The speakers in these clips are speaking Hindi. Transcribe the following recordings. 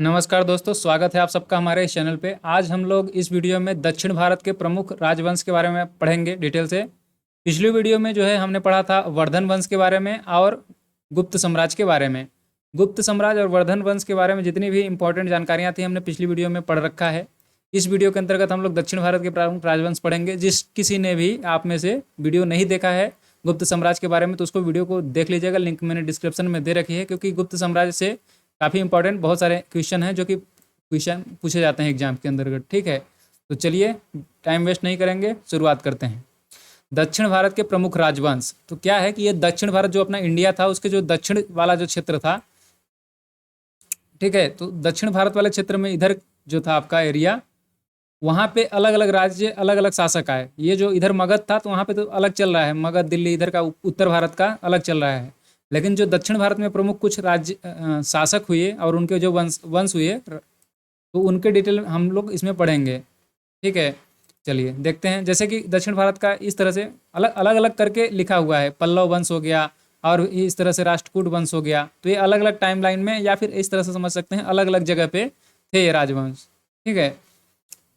नमस्कार दोस्तों, स्वागत है आप सबका हमारे इस चैनल पे। आज हम लोग इस वीडियो में दक्षिण भारत के प्रमुख राजवंश के बारे में पढ़ेंगे डिटेल से। पिछली वीडियो में जो है हमने पढ़ा था वर्धन वंश के बारे में और गुप्त साम्राज्य के बारे में। गुप्त साम्राज्य और वर्धन वंश के बारे में जितनी भी इंपॉर्टेंट जानकारियाँ थी हमने पिछली वीडियो में पढ़ रखा है। इस वीडियो के अंतर्गत हम लोग दक्षिण भारत के प्रमुख राजवंश पढ़ेंगे। जिस किसी ने भी आप में से वीडियो नहीं देखा है गुप्त साम्राज्य के बारे में तो उसको वीडियो को देख लीजिएगा, लिंक मैंने डिस्क्रिप्शन में दे रखी है, क्योंकि गुप्त साम्राज्य से काफ़ी इंपॉर्टेंट बहुत सारे क्वेश्चन हैं जो कि क्वेश्चन पूछे जाते हैं एग्जाम के अंतर्गत। ठीक है, तो चलिए टाइम वेस्ट नहीं करेंगे, शुरुआत करते हैं। दक्षिण भारत के प्रमुख राजवंश तो क्या है कि ये दक्षिण भारत जो अपना इंडिया था उसके जो दक्षिण वाला जो क्षेत्र था, ठीक है, तो दक्षिण भारत वाले क्षेत्र में इधर जो था आपका एरिया, वहाँ पे अलग अलग राज्य अलग अलग शासक आए। ये जो इधर मगध था तो वहाँ पे तो अलग चल रहा है, मगध दिल्ली इधर का उत्तर भारत का अलग चल रहा है। लेकिन जो दक्षिण भारत में प्रमुख कुछ राज्य शासक हुए और उनके जो वंश हुए तो उनके डिटेल हम लोग इसमें पढ़ेंगे। ठीक है, चलिए देखते हैं। जैसे कि दक्षिण भारत का इस तरह से अलग अलग अलग करके लिखा हुआ है। पल्लव वंश हो गया और इस तरह से राष्ट्रकूट वंश हो गया। तो ये अलग अलग टाइमलाइन में या फिर इस तरह से समझ सकते हैं अलग अलग जगह पे थे ये राजवंश। ठीक है,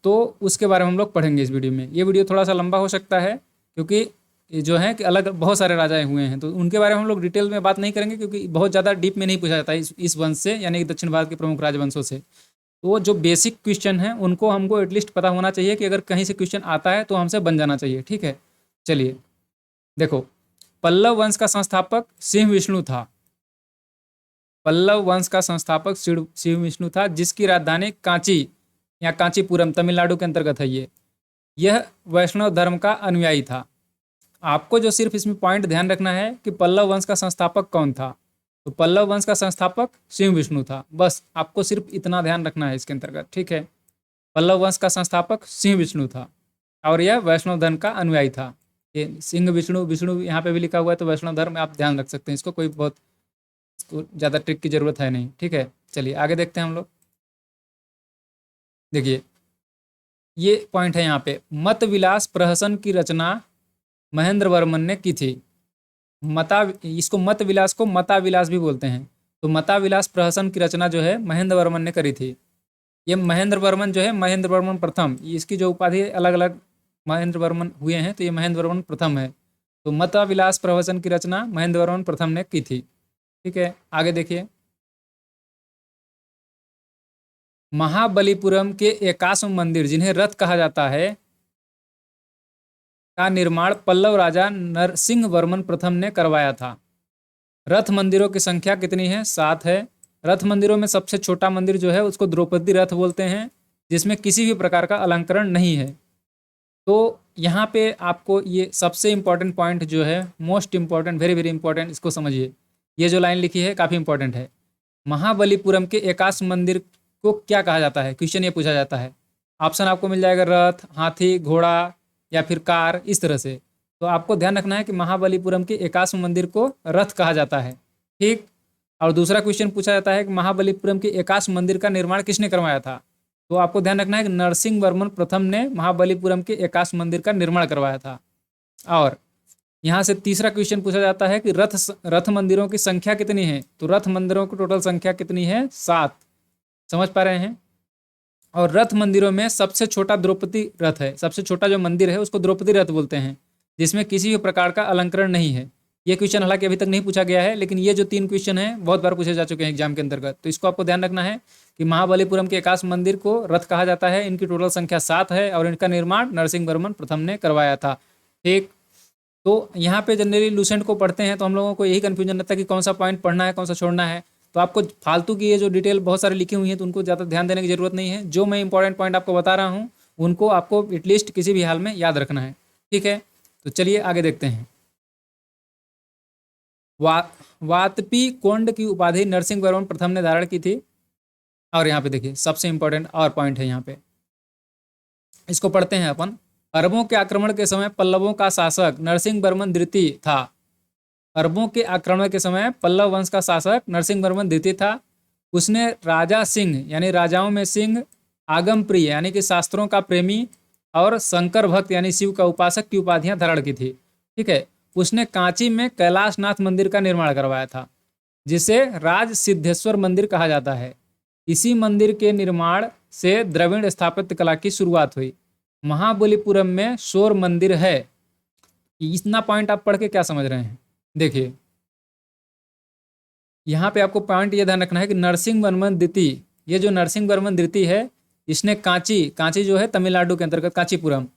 तो उसके बारे में हम लोग पढ़ेंगे इस वीडियो में। ये वीडियो थोड़ा सा लंबा हो सकता है क्योंकि ये जो है कि अलग बहुत सारे राजाएं हुए हैं, तो उनके बारे में हम लोग डिटेल में बात नहीं करेंगे क्योंकि बहुत ज़्यादा डीप में नहीं पूछा जाता है इस वंश से, यानी कि दक्षिण भारत के प्रमुख राजवंशों से। तो जो बेसिक क्वेश्चन है उनको हमको एटलीस्ट पता होना चाहिए कि अगर कहीं से क्वेश्चन आता है तो हमसे बन जाना चाहिए। ठीक है, चलिए देखो, पल्लव वंश का संस्थापक सिंह विष्णु था। पल्लव वंश का संस्थापक सिंह विष्णु था, जिसकी राजधानी कांची या कांचीपुरम तमिलनाडु के अंतर्गत है। यह वैष्णव धर्म का अनुयायी था। आपको जो सिर्फ इसमें पॉइंट ध्यान रखना है कि पल्लव वंश का संस्थापक कौन था। तो पल्लव वंश का संस्थापक सिंह विष्णु था, बस आपको सिर्फ इतना ध्यान रखना है इसके अंतर्गत। ठीक है, पल्लव वंश का संस्थापक सिंह विष्णु था और यह वैष्णव धर्म का अनुयायी था। ये सिंह विष्णु विष्णु यहाँ पे भी लिखा हुआ है तो वैष्णव धर्म आप ध्यान रख सकते हैं इसको, कोई बहुत इसको ज़्यादा ट्रिक की जरूरत है नहीं। ठीक है, चलिए आगे देखते हैं हम लोग। देखिए ये पॉइंट है यहाँ पे, मत विलास प्रहसन की रचना महेंद्र वर्मन ने की थी। इसको मत विलास को मता विलास भी बोलते हैं। तो मता विलास प्रहसन की रचना जो है महेंद्र वर्मन ने करी थी। ये महेंद्र वर्मन जो है महेंद्र वर्मन प्रथम, इसकी जो उपाधि अलग अलग महेंद्र वर्मन हुए हैं तो ये महेंद्र वर्मन प्रथम है। तो मता विलास प्रहसन की रचना महेंद्र वर्मन प्रथम ने की थी। ठीक है, आगे देखिए, महाबलीपुरम के एकाश्म मंदिर जिन्हें रथ कहा जाता है का निर्माण पल्लव राजा नरसिंह वर्मन प्रथम ने करवाया था। रथ मंदिरों की संख्या कितनी है? 7 है। रथ मंदिरों में सबसे छोटा मंदिर जो है उसको द्रौपदी रथ बोलते हैं, जिसमें किसी भी प्रकार का अलंकरण नहीं है। तो यहाँ पे आपको ये सबसे इम्पोर्टेंट पॉइंट जो है, most important, very very important, इसको समझिए। ये जो लाइन लिखी है काफ़ी इंपॉर्टेंट है। महाबलीपुरम के एकाश मंदिर को क्या कहा जाता है? क्वेश्चन ये पूछा जाता है। ऑप्शन आपको मिल जाएगा रथ, हाथी, घोड़ा या फिर कार, इस तरह से। तो आपको ध्यान रखना है कि महाबलीपुरम के एकाश मंदिर को रथ कहा जाता है। ठीक, और दूसरा क्वेश्चन पूछा जाता है कि महाबलीपुरम के एकाश मंदिर का निर्माण किसने करवाया था? तो आपको ध्यान रखना है कि नरसिंह वर्मन प्रथम ने महाबलीपुरम के एकाश मंदिर का निर्माण करवाया था। और यहाँ से तीसरा क्वेश्चन पूछा जाता है कि रथ मंदिरों की संख्या कितनी है? तो रथ मंदिरों की टोटल संख्या कितनी है? 7। समझ पा रहे हैं? और रथ मंदिरों में सबसे छोटा द्रौपदी रथ है। सबसे छोटा जो मंदिर है उसको द्रौपदी रथ बोलते हैं, जिसमें किसी भी प्रकार का अलंकरण नहीं है। ये क्वेश्चन हालांकि अभी तक नहीं पूछा गया है, लेकिन ये जो 3 क्वेश्चन हैं बहुत बार पूछे जा चुके हैं एग्जाम के अंतर्गत। तो इसको आपको ध्यान रखना है कि महाबलीपुरम के एकाश मंदिर को रथ कहा जाता है। इनकी टोटल संख्या 7 है और इनका निर्माण नरसिंह वर्मन प्रथम ने करवाया था। ठीक, तो यहाँ पे जनरली लूसेंट को पढ़ते हैं तो हम लोगों को यही कन्फ्यूजन रहता है कि कौन सा पॉइंट पढ़ना है, कौन सा छोड़ना है। तो आपको फालतू की ये जो डिटेल बहुत सारी लिखी हुई है तो उनको ज़्यादा ध्यान देने की जरूरत नहीं है। जो मैं इंपॉर्टेंट पॉइंट आपको बता रहा हूँ उनको आपको एटलीस्ट किसी भी हाल में याद रखना है। ठीक है, तो चलिए आगे देखते हैं। वातपी कोंड की उपाधि नरसिंह वर्मन प्रथम ने धारण की थी। और यहाँ पे देखिए सबसे इंपॉर्टेंट और पॉइंट है यहाँ पे, इसको पढ़ते हैं अपन। अरबों के आक्रमण के समय पल्लवों का शासक नरसिंह वर्मन द्वितीय था। अरबों के आक्रमण के समय पल्लव वंश का शासक नरसिंह वर्मन द्वितीय था। उसने राजा सिंह यानी राजाओं में सिंह, आगम प्रिय यानी कि शास्त्रों का प्रेमी और शंकर भक्त यानी शिव का उपासक की उपाधियां धारण की थी। ठीक है, उसने कांची में कैलाशनाथ मंदिर का निर्माण करवाया था, जिसे राज सिद्धेश्वर मंदिर कहा जाता है। इसी मंदिर के निर्माण से द्रविड़ स्थापत्य कला की शुरुआत हुई। महाबलीपुरम में शोर मंदिर है। इतना पॉइंट आप पढ़ के क्या समझ रहे हैं? देखिए यहाँ पे आपको पॉइंट ये ध्यान रखना है कि नरसिंहवर्मन द्वितीय, ये जो नरसिंहवर्मन द्वितीय है, इसने कांची जो है तमिलनाडु के अंतर्गत कांचीपुरम,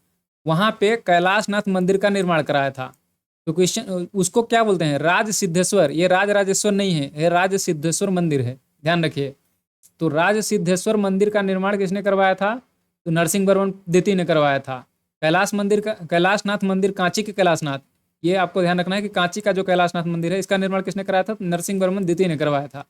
वहाँ पे कैलाशनाथ मंदिर का निर्माण कराया था। तो क्वेश्चन उसको क्या बोलते हैं? राज सिद्धेश्वर। ये राज राजेश्वर नहीं है, ये राज सिद्धेश्वर मंदिर है, ध्यान रखिए। तो राज सिद्धेश्वर मंदिर का निर्माण किसने करवाया था? तो नरसिंहवर्मन द्वितीय ने करवाया था। कैलाशनाथ मंदिर कांची के कैलाशनाथ, ये आपको ध्यान रखना है कि कांची का जो कैलाशनाथ मंदिर है, इसका निर्माण किसने कराया था? नरसिंहवर्मन द्वितीय ने करवाया था।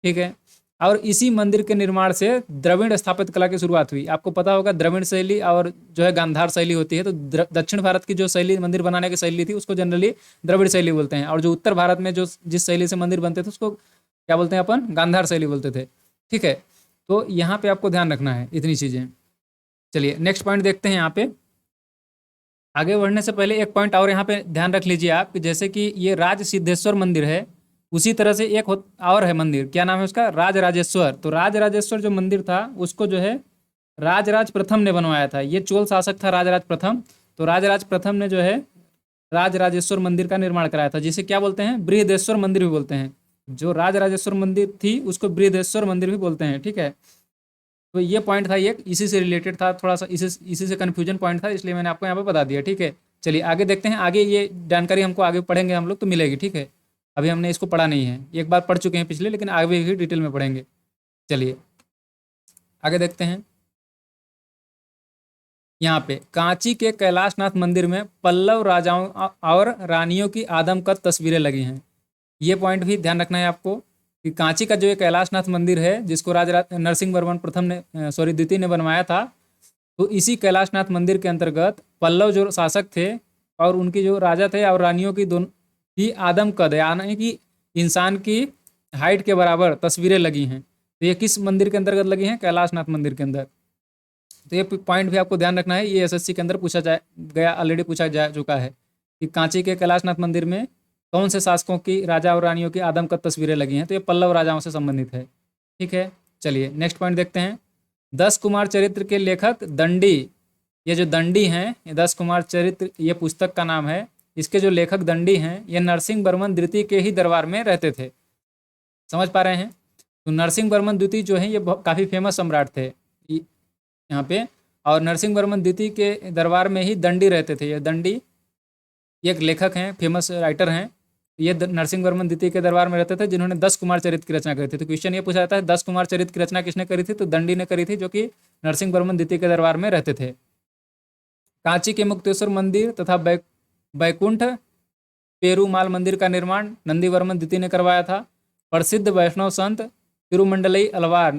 ठीक है। और इसी मंदिर के निर्माण से द्रविड़ स्थापत्य कला की शुरुआत हुई। आपको पता होगा द्रविड़ शैली और जो है गांधार शैली होती है। तो दक्षिण भारत की जो शैली मंदिर बनाने की शैली थी उसको जनरली द्रविड़ शैली बोलते हैं, और जो उत्तर भारत में जो जिस शैली से मंदिर बनते थे उसको क्या बोलते हैं अपन? गांधार शैली बोलते थे। ठीक है। तो यहाँ पे आपको ध्यान रखना है इतनी चीज़ें। चलिए नेक्स्ट पॉइंट देखते हैं। यहाँ पे आगे बढ़ने से पहले एक पॉइंट और यहाँ पे ध्यान रख लीजिए आप कि जैसे कि ये राज सिद्धेश्वर मंदिर है, उसी तरह से एक और है मंदिर, क्या नाम है उसका? राज राजेश्वर। तो राज राजेश्वर जो मंदिर था उसको जो है राजराज प्रथम ने बनवाया था। ये चोल शासक था राजराज प्रथम। तो राजराज प्रथम ने जो है राज राजेश्वर मंदिर का निर्माण कराया था, जिसे क्या बोलते हैं? बृहदेश्वर मंदिर भी बोलते हैं। जो राज राजेश्वर मंदिर थी उसको बृहदेश्वर मंदिर भी बोलते हैं। ठीक है। तो ये पॉइंट था, ये इसी से रिलेटेड था, थोड़ा सा इसी से कन्फ्यूजन पॉइंट था, इसलिए मैंने आपको यहाँ पे बता दिया। ठीक है। चलिए आगे देखते हैं। आगे ये जानकारी हमको आगे पढ़ेंगे हम लोग तो मिलेगी। ठीक है। अभी हमने इसको पढ़ा नहीं है, एक बार पढ़ चुके हैं पिछले, लेकिन आगे भी डिटेल में पढ़ेंगे। चलिए आगे देखते हैं। यहाँ पे कांची के कैलाशनाथ मंदिर में पल्लव राजाओं और रानियों की आदमकद तस्वीरें लगी हैं। ये पॉइंट भी ध्यान रखना है आपको कि कांची का जो ये कैलाशनाथ मंदिर है, जिसको राजा नरसिंहवर्मन प्रथम ने द्वितीय ने बनवाया था, तो इसी कैलाशनाथ मंदिर के अंतर्गत पल्लव जो शासक थे और उनकी जो राजा थे और रानियों की दोनों की आदमकद, यानी कि इंसान की हाइट के बराबर तस्वीरें लगी हैं। तो ये किस मंदिर के अंतर्गत लगी हैं? कैलाशनाथ मंदिर के अंदर। तो ये पॉइंट भी आपको ध्यान रखना है, ये एसएससी के अंदर ऑलरेडी पूछा जा चुका है कि कांची के कैलाशनाथ मंदिर में कौन से शासकों की, राजा और रानियों की आदमकद तस्वीरें लगी हैं? तो ये पल्लव राजाओं से संबंधित है। ठीक है। चलिए नेक्स्ट पॉइंट देखते हैं। 10 कुमार चरित्र के लेखक दंडी, ये जो दंडी हैं, ये 10 कुमार चरित्र ये पुस्तक का नाम है। इसके जो लेखक दंडी हैं ये नरसिंहवर्मन द्वितीय के ही दरबार में रहते थे। समझ पा रहे हैं? तो नरसिंहवर्मन द्वितीय जो है ये काफ़ी फेमस सम्राट थे यहाँ पे, और नरसिंहवर्मन द्वितीय के दरबार में ही दंडी रहते थे। ये दंडी एक लेखक हैं, फेमस राइटर हैं। ये नरसिंहवर्मन द्वितीय के दरबार में रहते थे, जिन्होंने 10 कुमार चरित्र की रचना करी थी। तो क्वेश्चन ये पूछा जाता है 10 कुमार चरित्र की रचना किसने करी थी? तो दंडी ने करी थी, जो कि नरसिंहवर्मन द्वितीय के दरबार में रहते थे। कांची के मुक्तेश्वर मंदिर तथा बैकुंठ पेरुमाल मंदिर का निर्माण नंदीवर्मन द्वितीय ने करवाया था। प्रसिद्ध वैष्णव संत तिरुमंडलई अलवार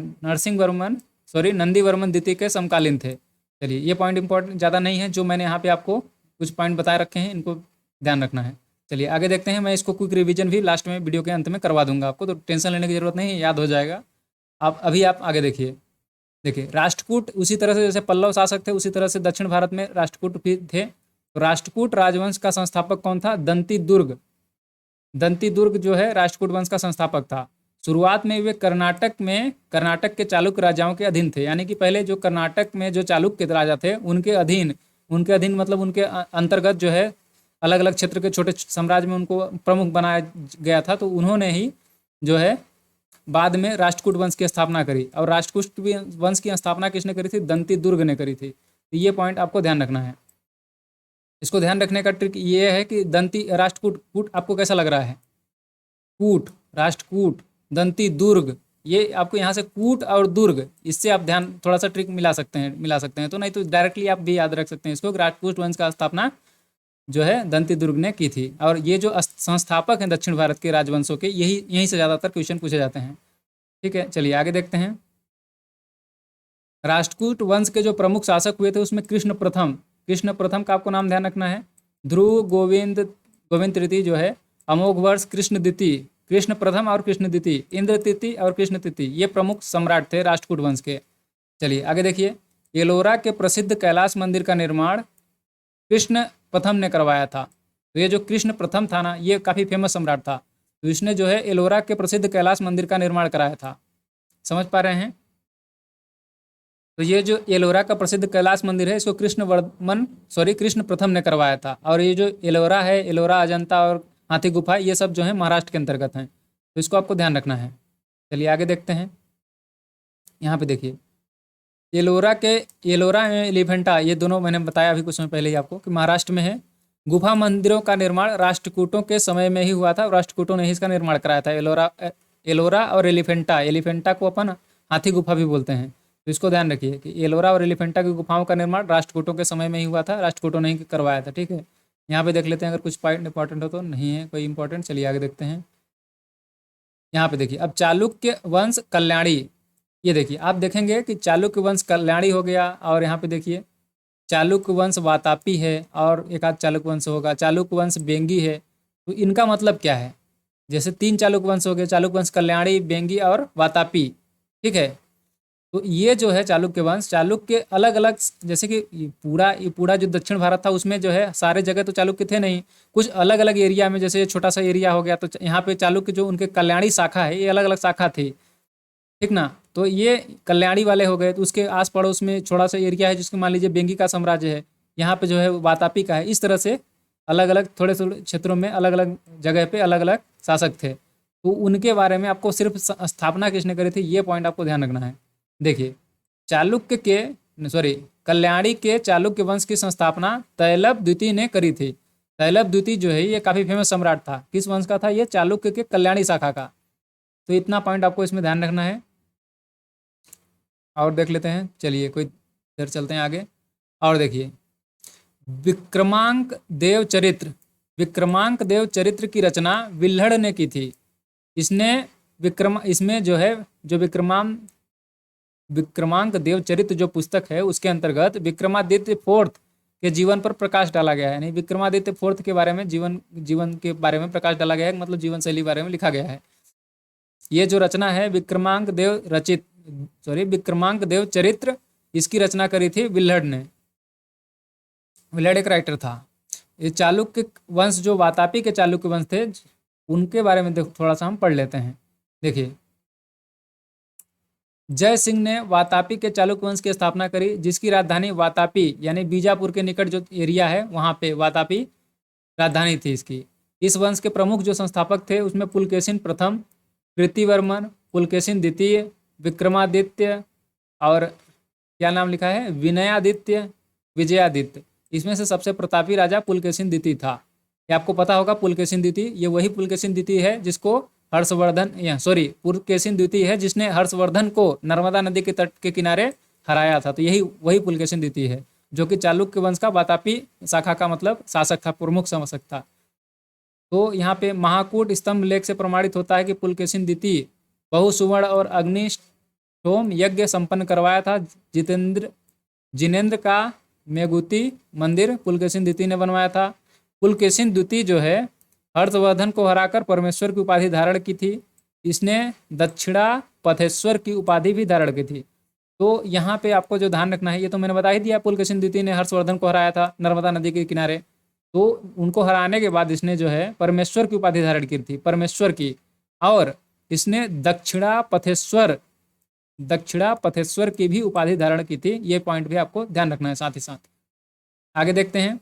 नंदीवर्मन द्वितीय के समकालीन थे। चलिए ये पॉइंट इंपॉर्टेंट ज़्यादा नहीं है, जो मैंने यहाँ पे आपको कुछ पॉइंट बताए रखे हैं, इनको ध्यान रखना है। चलिए आगे देखते हैं। मैं इसको क्विक रिवीजन भी लास्ट में वीडियो के अंत में करवा दूंगा आपको, तो टेंशन लेने की जरूरत नहीं है, याद हो जाएगा। आप आगे देखिए। राष्ट्रकूट उसी तरह से जैसे पल्लव शासक थे, उसी तरह से दक्षिण भारत में राष्ट्रकूट भी थे। तो राष्ट्रकूट राजवंश का संस्थापक कौन था? दंती दुर्ग जो है राष्ट्रकूट वंश का संस्थापक था। शुरुआत में वे कर्नाटक के चालुक्य राजाओं के अधीन थे, यानी कि पहले जो कर्नाटक में जो चालुक्य राजा थे उनके अधीन मतलब उनके अंतर्गत जो है अलग अलग क्षेत्र के छोटे साम्राज्य में उनको प्रमुख बनाया गया था। तो उन्होंने ही जो है बाद में राष्ट्रकूट वंश की स्थापना करी, और राष्ट्रकूट वंश की स्थापना किसने करी थी? दंती दुर्ग ने करी थी। तो ये पॉइंट आपको ध्यान रखना है। इसको ध्यान रखने का ट्रिक ये है कि दंती राष्ट्रकूट आपको कैसा लग रहा है? कूट, राष्ट्रकूट, दंती दुर्ग, ये आपको यहाँ से कूट और दुर्ग, इससे आप ध्यान थोड़ा सा ट्रिक मिला सकते हैं। तो नहीं तो डायरेक्टली आप भी याद रख सकते हैं इसको। राष्ट्रकूट वंश का स्थापना जो है दंती दुर्ग ने की थी, और ये जो संस्थापक हैं दक्षिण भारत के राजवंशों के, यहीं से ज़्यादातर क्वेश्चन पूछे जाते हैं। ठीक है। चलिए आगे देखते हैं। राष्ट्रकूट वंश के जो प्रमुख शासक हुए थे उसमें कृष्ण प्रथम का आपको नाम ध्यान रखना है। ध्रुव गोविंद तृतीय जो है, अमोघ वर्ष कृष्ण प्रथम और कृष्ण द्वितीय, इंद्र तृतीय और कृष्ण तृतीय, ये प्रमुख सम्राट थे राष्ट्रकूट वंश के। चलिए आगे देखिए। एलोरा के प्रसिद्ध कैलाश मंदिर का निर्माण कृष्ण प्रथम ने करवाया था। तो ये जो कृष्ण प्रथम था ना, ये काफ़ी फेमस सम्राट था। तो इसने जो है एलोरा के प्रसिद्ध कैलाश मंदिर का निर्माण कराया था। समझ पा रहे हैं? तो ये जो एलोरा का प्रसिद्ध कैलाश मंदिर है, इसको कृष्ण प्रथम ने करवाया था। और ये जो एलोरा है, एलोरा, अजंता और हाथी गुफा, ये सब जो है महाराष्ट्र के अंतर्गत हैं, तो इसको आपको ध्यान रखना है। चलिए आगे देखते हैं। यहाँ पे देखिए, एलोरा एलिफेंटा, ये दोनों मैंने बताया अभी कुछ समय पहले ही आपको कि महाराष्ट्र में है। गुफा मंदिरों का निर्माण राष्ट्रकूटों के समय में ही हुआ था, राष्ट्रकूटों ने ही इसका निर्माण कराया था। एलोरा और एलिफेंटा, एलिफेंटा को अपन हाथी गुफा भी बोलते हैं, तो इसको ध्यान रखिए कि एलोरा और एलिफेंटा की गुफाओं का निर्माण राष्ट्रकूटों के समय में ही हुआ था, राष्ट्रकूटों ने ही करवाया था। ठीक है, यहाँ पे देख लेते हैं अगर कुछ पॉइंट इंपॉर्टेंट हो तो। नहीं है कोई इंपॉर्टेंट, चलिए आगे देखते हैं। यहाँ पे देखिए, अब चालुक्य वंश कल्याणी, ये देखिए आप देखेंगे कि चालुक्य वंश कल्याणी हो गया, और यहाँ पे देखिए चालुक्य वंश वातापी है, और एक आध चालुक्य वंश होगा, चालुक्य वंश बेंगी है। तो इनका मतलब क्या है? जैसे 3 चालुक्य वंश हो गए, चालुक्य वंश कल्याणी, बेंगी और वातापी। ठीक है, तो ये जो है चालुक्य वंश, चालुक्य अलग अलग, जैसे कि ये पूरा जो दक्षिण भारत था उसमें जो है सारे जगह तो चालुक्य थे नहीं, कुछ अलग अलग एरिया में, जैसे छोटा सा एरिया हो गया, तो यहाँ पे चालुक्य जो उनके कल्याणी शाखा है, ये अलग अलग शाखा थी। ठीक ना, तो ये कल्याणी वाले हो गए। तो उसके आस पड़ोस में छोटा सा एरिया है जिसको मान लीजिए बेंगी का साम्राज्य है, यहाँ पे जो है वातापी का है। इस तरह से अलग अलग थोड़े थोड़े क्षेत्रों में अलग अलग जगह पे अलग अलग शासक थे। तो उनके बारे में आपको सिर्फ स्थापना किसने करी थी, ये पॉइंट आपको ध्यान रखना है। देखिए, चालुक्य के सॉरी कल्याणी के चालुक्य वंश की संस्थापना तैलभ द्वितीय ने करी थी। तैलभ द्वितीय जो है ये काफ़ी फेमस सम्राट था। किस वंश का था ये? चालुक्य के कल्याणी शाखा का। तो इतना पॉइंट आपको इसमें ध्यान रखना है। और देख लेते हैं, चलिए कोई इधर चलते हैं आगे। और देखिए, विक्रमांक देव चरित्र, विक्रमांक देव चरित्र की रचना विल्हड़ ने की थी। इसमें जो है जो विक्रमांक देव चरित्र जो पुस्तक है उसके अंतर्गत विक्रमादित्य फोर्थ के जीवन पर प्रकाश डाला गया है। यानी विक्रमादित्य फोर्थ के बारे में, जीवन के बारे में प्रकाश डाला गया है, मतलब जीवन शैली बारे में लिखा गया है। ये जो रचना है विक्रमांक देव चरित्र, इसकी रचना करी थी विल्हड़ ने। विल्हड़ एक राइटर था। ये चालुक्य वंश जो वातापी के चालुक्य वंश थे, उनके बारे में थोड़ा सा हम पढ़ लेते हैं। देखिए, जय सिंह ने वातापी के चालुक्य वंश की स्थापना करी, जिसकी राजधानी वातापी यानी बीजापुर के निकट जो एरिया है वहाँ पे वातापी राजधानी थी इसकी। इस वंश के प्रमुख जो संस्थापक थे उसमें पुलकेशिन प्रथम, कृतिवर्मन, पुलकेशिन द्वितीय, विक्रमादित्य और क्या नाम लिखा है, विनयादित्य, विजयादित्य। इसमें से सबसे प्रतापी राजा पुलकेशिन द्वितीय था। ये आपको पता होगा, पुलकेशिन द्वितीय, ये वही पुलकेशिन द्वितीय है जिसको पुलकेशिन द्वितीय है जिसने हर्षवर्धन को नर्मदा नदी के तट के किनारे हराया था। तो यही वही पुलकेशिन द्वितीय है, जो कि चालुक्य वंश का वातापी शाखा का मतलब शासक था, प्रमुख शासक था। तो यहाँ पे महाकूट स्तंभ लेख से प्रमाणित होता है कि पुलकेशिन द्वितीय बहुसुवर्ण और अग्निष्टोम यज्ञ संपन्न करवाया था। जिनेन्द्र का मेगुती मंदिर पुलकेशिन द्वितीय ने बनवाया था। पुलकेशिन द्वितीय जो है हर्षवर्धन को हराकर परमेश्वर की उपाधि धारण की थी। इसने दक्षिणा पथेश्वर की उपाधि भी धारण की थी। तो यहाँ पे आपको जो ध्यान रखना है, ये तो मैंने बता ही दिया, पुलकेशिन द्वितीय ने हर्षवर्धन को हराया था नर्मदा नदी के किनारे। तो उनको हराने के बाद इसने जो है परमेश्वर की उपाधि धारण की थी, परमेश्वर की। और इसने दक्षिणा पथेश्वर की भी उपाधि धारण की थी। ये पॉइंट भी आपको ध्यान रखना है। साथ ही साथ आगे देखते हैं।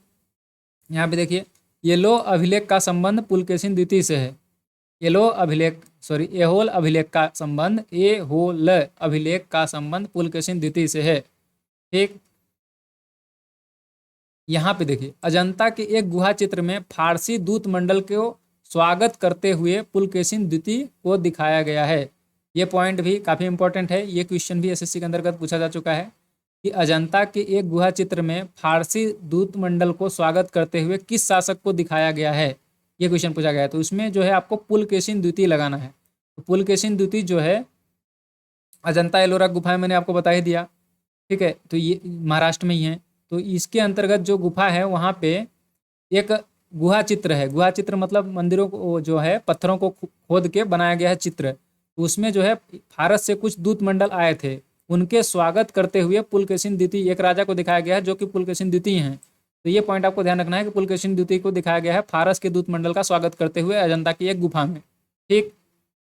यहाँ पे देखिए, एहोल अभिलेख का संबंध पुलकेशिन द्वितीय से है। एहोल अभिलेख का संबंध पुलकेशिन द्वितीय से है। ठीक, यहाँ पे देखिए, अजंता के एक गुहा चित्र में फारसी दूत मंडल को स्वागत करते हुए पुलकेशिन द्वितीय को दिखाया गया है। ये पॉइंट भी काफ़ी इंपॉर्टेंट है। ये क्वेश्चन भी एसएससी के अंतर्गत पूछा जा चुका है कि अजंता के एक गुहा चित्र में फारसी दूत मंडल को स्वागत करते हुए किस शासक को दिखाया गया है, ये क्वेश्चन पूछा गया है। तो इसमें जो है आपको पुलकेशिन द्वितीय लगाना है। तो पुलकेशिन द्वितीय जो है अजंता एलोरा गुफा मैंने आपको बता ही दिया। ठीक है, तो ये महाराष्ट्र में ही है। तो इसके अंतर्गत जो गुफा है वहाँ पे एक गुहा चित्र है। गुहा चित्र मतलब मंदिरों को जो है पत्थरों को खोद के बनाया गया है चित्र। तो उसमें जो है भारत से कुछ दूत मंडल आए थे, उनके स्वागत करते हुए पुलकेशिन द्वितीय एक राजा को दिखाया गया है जो कि पुलकेशिन द्वितीय हैं। तो ये पॉइंट आपको ध्यान रखना है कि पुलकेशिन द्वितीय को दिखाया गया है फारस के दूत मंडल का स्वागत करते हुए अजंता की एक गुफा में। ठीक,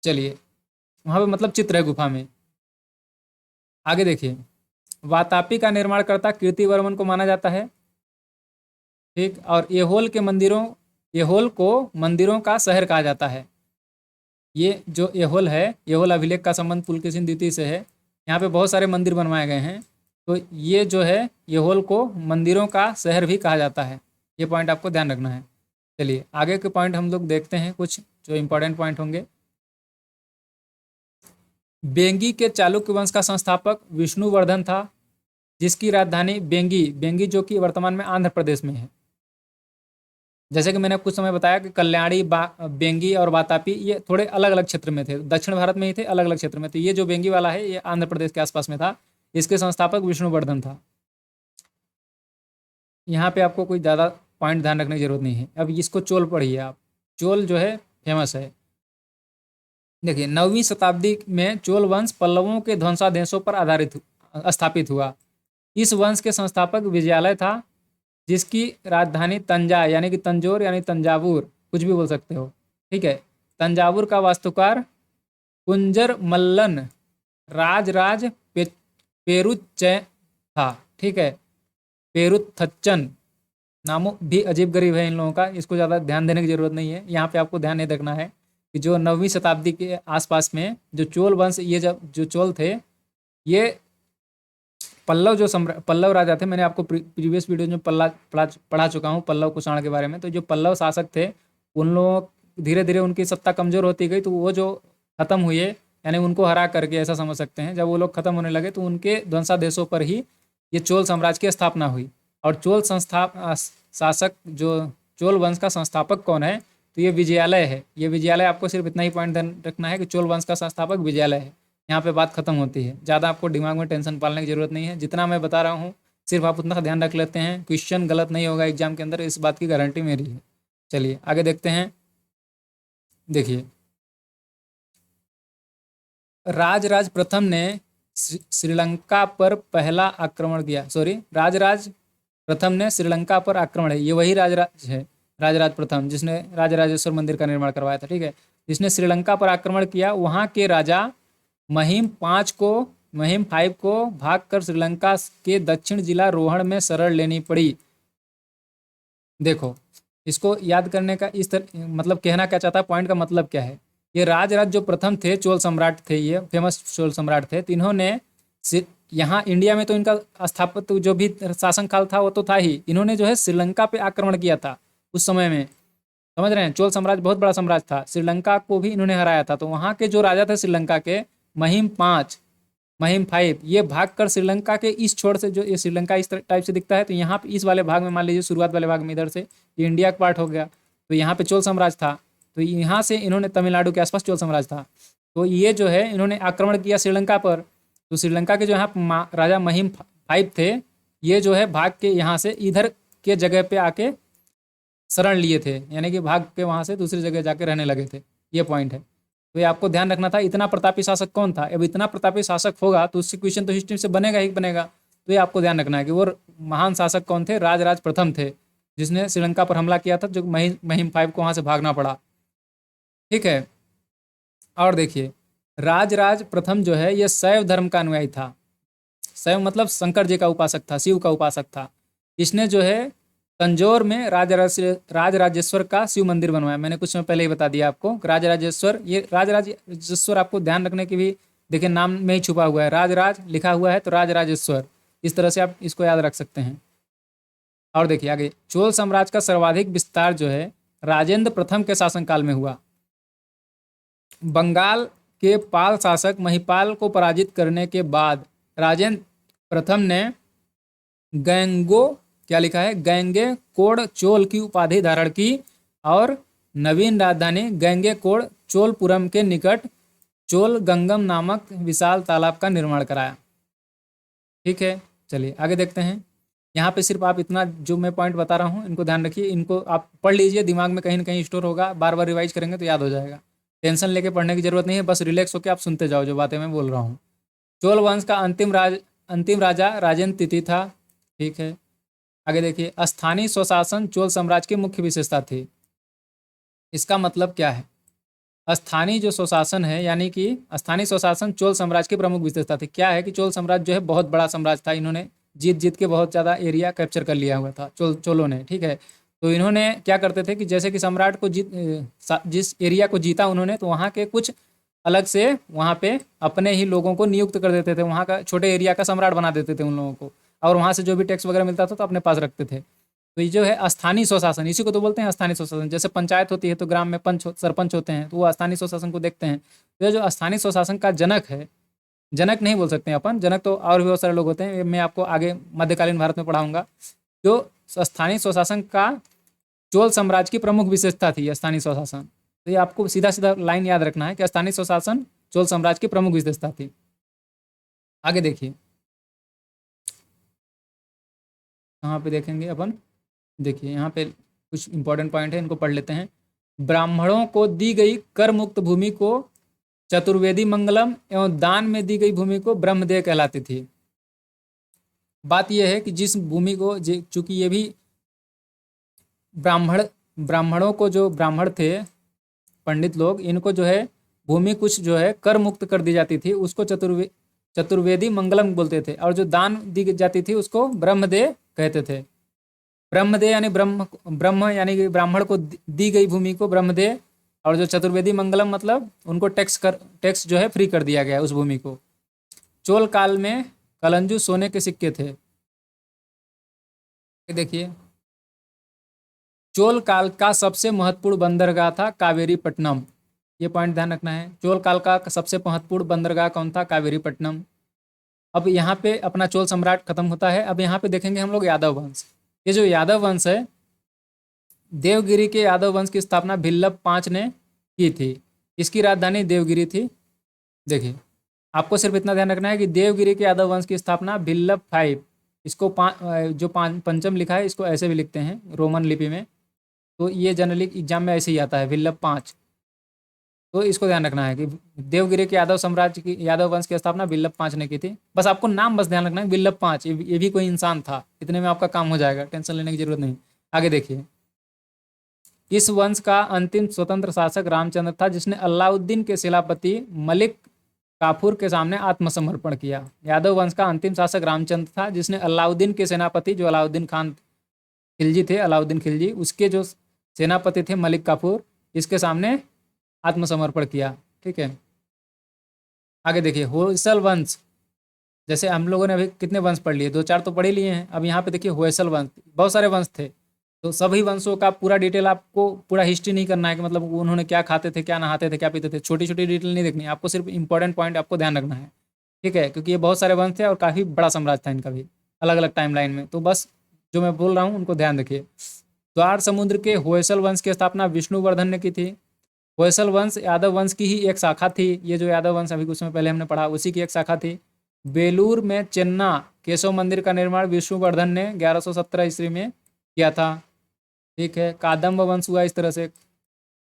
चलिए, वहाँ पे मतलब चित्र है गुफा में। आगे देखिए, वातापी का निर्माणकर्ता कीर्तिवर्मन को माना जाता है। ठीक, और एहोल को मंदिरों का शहर कहा जाता है। ये जो एहोल है, एहोल अभिलेख का संबंध पुलकेशिन द्वितीय से है। यहाँ पे बहुत सारे मंदिर बनवाए गए हैं, तो ये जो है एहोल को मंदिरों का शहर भी कहा जाता है। ये पॉइंट आपको ध्यान रखना है। चलिए आगे के पॉइंट हम लोग देखते हैं, कुछ जो इंपॉर्टेंट पॉइंट होंगे। बेंगी के चालुक्य वंश का संस्थापक विष्णुवर्धन था, जिसकी राजधानी बेंगी जो कि वर्तमान में आंध्र प्रदेश में है। जैसे कि मैंने कुछ समय बताया कि कल्याणी, बेंगी और वातापी ये थोड़े अलग अलग क्षेत्र में थे, दक्षिण भारत में ही थे, अलग अलग क्षेत्र में। तो ये जो बेंगी वाला है ये आंध्र प्रदेश के आसपास में था। इसके संस्थापक विष्णुवर्धन था। यहाँ पे आपको कोई ज़्यादा पॉइंट ध्यान रखने की जरूरत नहीं है। अब इसको चोल पढ़िए आप। चोल जो है फेमस है। देखिए 9वीं शताब्दी में चोल वंश पल्लवों के ध्वंसादेशों पर आधारित स्थापित हुआ। इस वंश के संस्थापक विजयालय था, जिसकी राजधानी तंजा यानी कि तंजोर यानी तंजावुर, कुछ भी बोल सकते हो। ठीक है, तंजावुर का वास्तुकार कुंजर मल्लन राजराज पेरुच्चै था। ठीक है, पेरुथच्चन नामों भी अजीब गरीब है इन लोगों का, इसको ज़्यादा ध्यान देने की जरूरत नहीं है। यहाँ पे आपको ध्यान नहीं रखना है कि जो 9वीं शताब्दी के आसपास में जो चोल वंश, ये जब जो चोल थे, ये पल्लव जो पल्लव राजा थे। मैंने आपको प्रीवियस वीडियो में पढ़ा चुका हूँ पल्लव कुषाण के बारे में। तो जो पल्लव शासक थे, उन लोगों धीरे धीरे उनकी सत्ता कमज़ोर होती गई, तो वो जो खत्म हुए, यानी उनको हरा करके ऐसा समझ सकते हैं। जब वो लोग खत्म होने लगे तो उनके ध्वंसादेशों पर ही ये चोल साम्राज्य की स्थापना हुई। और चोल शासक जो चोल वंश का संस्थापक कौन है, तो ये विजयालय है। ये विजयालय, आपको सिर्फ इतना ही पॉइंट ध्यान रखना है कि चोल वंश का संस्थापक विजयालय है। यहाँ पे बात खत्म होती है। ज़्यादा आपको दिमाग में टेंशन पालने की जरूरत नहीं है। जितना मैं बता रहा हूँ सिर्फ आप उतना ध्यान रख लेते हैं, क्वेश्चन गलत नहीं होगा एग्जाम के अंदर, इस बात की गारंटी मेरी है। चलिए आगे देखते हैं। देखिए, राजराज प्रथम ने श्रीलंका पर पहला आक्रमण किया। राजराज प्रथम ने श्रीलंका पर आक्रमण है, ये वही राजराज है, राजराज प्रथम, जिसने राजराजेश्वर मंदिर का निर्माण करवाया था। ठीक है, जिसने श्रीलंका पर आक्रमण किया। वहाँ के राजा महिम फाइव को भागकर श्रीलंका के दक्षिण जिला रोहण में शरण लेनी पड़ी। देखो, इसको याद करने का इस तरह मतलब कहना क्या चाहता है, पॉइंट का मतलब क्या है। ये राजराज जो प्रथम थे, चोल सम्राट थे, ये फेमस चोल सम्राट थे। तो इन्होंने यहाँ इंडिया में तो इनका स्थापत्य जो भी शासन काल था वो तो था ही, इन्होंने जो है श्रीलंका पे आक्रमण किया था उस समय में। समझ रहे हैं, चोल साम्राज्य बहुत बड़ा साम्राज्य था, श्रीलंका को भी इन्होंने हराया था। तो वहाँ के जो राजा थे श्रीलंका के, महिम फाइव, ये भाग कर श्रीलंका के इस छोर से, जो ये श्रीलंका इस टाइप से दिखता है, तो यहाँ पे इस वाले भाग में मान लीजिए शुरुआत वाले भाग में इधर से ये इंडिया का पार्ट हो गया, तो यहाँ पे चोल साम्राज्य था। तो यहाँ से इन्होंने तमिलनाडु के आसपास चोल साम्राज्य था। तो ये जो है इन्होंने आक्रमण किया श्रीलंका पर। तो श्रीलंका के जो यहाँ राजा महिम फाइव थे, ये जो है भाग के यहाँ से इधर के जगह पे आके शरण लिए थे, यानी कि भाग के वहाँ से दूसरी जगह जाके रहने लगे थे। ये पॉइंट है, तो ये आपको ध्यान रखना था। इतना प्रतापी शासक कौन था? अब इतना प्रतापी शासक होगा तो उससे क्वेश्चन तो हिस्ट्री से बनेगा ही बनेगा। तो ये आपको ध्यान रखना है कि वो महान शासक कौन थे? राजराज प्रथम थे, जिसने श्रीलंका पर हमला किया था, जो महिम फाइव को वहाँ से भागना पड़ा। ठीक है, और देखिए, राजराज प्रथम जो है ये शैव धर्म का अनुयायी था। शैव मतलब शंकर जी का उपासक था, शिव का उपासक था। इसने जो है तंजौर में राजराजेश्वर का शिव मंदिर बनवाया। मैंने कुछ समय पहले ही बता दिया आपको, राजराजेश्वर। ये राजराजेश्वर आपको ध्यान रखने की भी, देखिए नाम में ही छुपा हुआ है, राजराज लिखा हुआ है तो राजराजेश्वर, इस तरह से आप इसको याद रख सकते हैं। और देखिए आगे, चोल साम्राज्य का सर्वाधिक विस्तार जो है राजेंद्र प्रथम के शासनकाल में हुआ। बंगाल के पाल शासक महिपाल को पराजित करने के बाद राजेंद्र प्रथम ने गैंगे कोड़ चोल की उपाधि धारण की और नवीन राजधानी गैंगे कोड़ चोलपुरम के निकट चोल गंगम नामक विशाल तालाब का निर्माण कराया। ठीक है, चलिए आगे देखते हैं। यहाँ पे सिर्फ आप इतना जो मैं पॉइंट बता रहा हूँ इनको ध्यान रखिए, इनको आप पढ़ लीजिए, दिमाग में कहीं ना कहीं स्टोर होगा, बार बार रिवाइज करेंगे तो याद हो जाएगा। टेंशन लेके पढ़ने की जरूरत नहीं है, बस रिलैक्स होकर आप सुनते जाओ जो बातें मैं बोल रहा हूँ। चोल वंश का अंतिम राजा राजेंद्र तिथि था। ठीक है, आगे देखिए, स्थानीय स्वशासन चोल साम्राज्य की मुख्य विशेषता थी। इसका मतलब क्या है? स्थानीय जो स्वशासन है, यानी कि स्थानीय स्वशासन चोल साम्राज्य की प्रमुख विशेषता थी। क्या है कि चोल साम्राज्य जो है बहुत बड़ा साम्राज्य था, इन्होंने जीत जीत के बहुत ज़्यादा एरिया कैप्चर कर लिया हुआ था चोलों ने, ठीक है। तो इन्होंने क्या करते थे कि जैसे कि सम्राट को जिस एरिया को जीता उन्होंने, तो वहाँ के कुछ अलग से वहाँ पे अपने ही लोगों को नियुक्त कर देते थे, वहाँ का छोटे एरिया का सम्राट बना देते थे उन लोगों को, और वहाँ से जो भी टैक्स वगैरह मिलता था तो अपने पास रखते थे। तो ये जो है स्थानीय स्वशासन, इसी को तो बोलते हैं स्थानीय स्वशासन। जैसे पंचायत होती है तो ग्राम में सरपंच होते हैं, तो वो स्थानीय स्वशासन को देखते हैं। तो ये जो स्थानीय स्वशासन का जनक है, जनक नहीं बोल सकते हैं अपन, जनक तो और भी बहुत सारे लोग होते हैं, ये मैं आपको आगे मध्यकालीन भारत में पढ़ाऊंगा। जो स्थानीय स्वशासन का चोल साम्राज्य की प्रमुख विशेषता थी स्थानीय स्वशासन। तो ये आपको सीधा सीधा लाइन याद रखना है कि स्थानीय स्वशासन चोल साम्राज्य की प्रमुख विशेषता थी। आगे देखिए, कहाँ पे देखेंगे अपन, देखिए यहाँ पे कुछ इंपॉर्टेंट पॉइंट है, इनको पढ़ लेते हैं। ब्राह्मणों को दी गई कर मुक्त भूमि को चतुर्वेदी मंगलम एवं दान में दी गई भूमि को ब्रह्मदेय कहलाती थी। बात यह है कि जिस भूमि को, चूंकि ये भी ब्राह्मणों को, जो ब्राह्मण थे पंडित लोग, इनको जो है भूमि कुछ जो है कर मुक्त कर दी जाती थी, उसको चतुर्वेदी मंगलम बोलते थे, और जो दान दी जाती थी उसको ब्रह्मदेय कहते थे। ब्रह्मदेय यानी ब्रह्म यानी कि ब्राह्मण को दी गई भूमि को ब्रह्मदेय, और जो चतुर्वेदी मंगलम मतलब उनको टैक्स जो है फ्री कर दिया गया उस भूमि को। चोल काल में कलंजू सोने के सिक्के थे। देखिए, चोल काल का सबसे महत्वपूर्ण बंदरगाह था कावेरीपट्टनम। ये पॉइंट ध्यान रखना है, चोल काल का सबसे महत्वपूर्ण बंदरगाह कौन था? कावेरीपट्टनम। अब यहाँ पे अपना चोल सम्राट खत्म होता है। अब यहाँ पे देखेंगे हम लोग यादव वंश। ये जो यादव वंश है, देवगिरी के यादव वंश की स्थापना भिल्लभ पाँच ने की थी। इसकी राजधानी देवगिरी थी। देखिए, आपको सिर्फ इतना ध्यान रखना है कि देवगिरी के यादव वंश की स्थापना भिल्लभ फाइव, इसको पंचम लिखा है, इसको ऐसे भी लिखते हैं रोमन लिपि में, तो ये जनरली एग्जाम में ऐसे ही आता है भिल्लभ पाँच। तो इसको ध्यान रखना है कि देवगिरी के यादव साम्राज्य की, यादव वंश की स्थापना भिल्लभ पाँच ने की थी। बस आपको नाम बस ध्यान रखना है, भिल्लभ पाँच, ये भी कोई इंसान था। इतने में आपका काम हो जाएगा, टेंशन लेने की जरूरत नहीं। आगे देखिए, इस वंश का अंतिम स्वतंत्र शासक रामचंद्र था, जिसने अलाउद्दीन के सेनापति मलिक काफूर के सामने आत्मसमर्पण किया। यादव वंश का अंतिम शासक रामचंद्र था, जिसने अलाउद्दीन के सेनापति, जो अलाउद्दीन खान खिलजी थे, अलाउद्दीन खिलजी, उसके जो सेनापति थे मलिक काफूर, इसके सामने आत्मसमर्पण किया। ठीक है, आगे देखिए, होयसल वंश। जैसे हम लोगों ने अभी कितने वंश पढ़ लिए, दो चार तो पढ़ ही लिए हैं। अब यहाँ पे देखिए होयसल वंश, बहुत सारे वंश थे, तो सभी वंशों का पूरा डिटेल आपको, पूरा हिस्ट्री नहीं करना है कि मतलब उन्होंने क्या खाते थे, क्या नहाते थे, क्या पीते थे, छोटी छोटी डिटेल नहीं देखनी है आपको, सिर्फ इंपॉर्टेंट पॉइंट आपको ध्यान रखना है। ठीक है, क्योंकि ये बहुत सारे वंश थे और काफ़ी बड़ा साम्राज्य था इनका भी, अलग अलग टाइम लाइन में। तो बस जो मैं बोल रहा हूँ उनको ध्यान रखिए। द्वार समुद्र के होयसल वंश की स्थापना विष्णुवर्धन ने की थी। होयसल वंश यादव वंश की ही एक शाखा थी। ये जो यादव वंश अभी कुछ समय पहले हमने पढ़ा, उसी की एक शाखा थी। बेलूर में चेन्ना केशव मंदिर का निर्माण विष्णुवर्धन ने 1117 ईस्वी में किया था। ठीक है, कादम्ब वंश हुआ इस तरह से।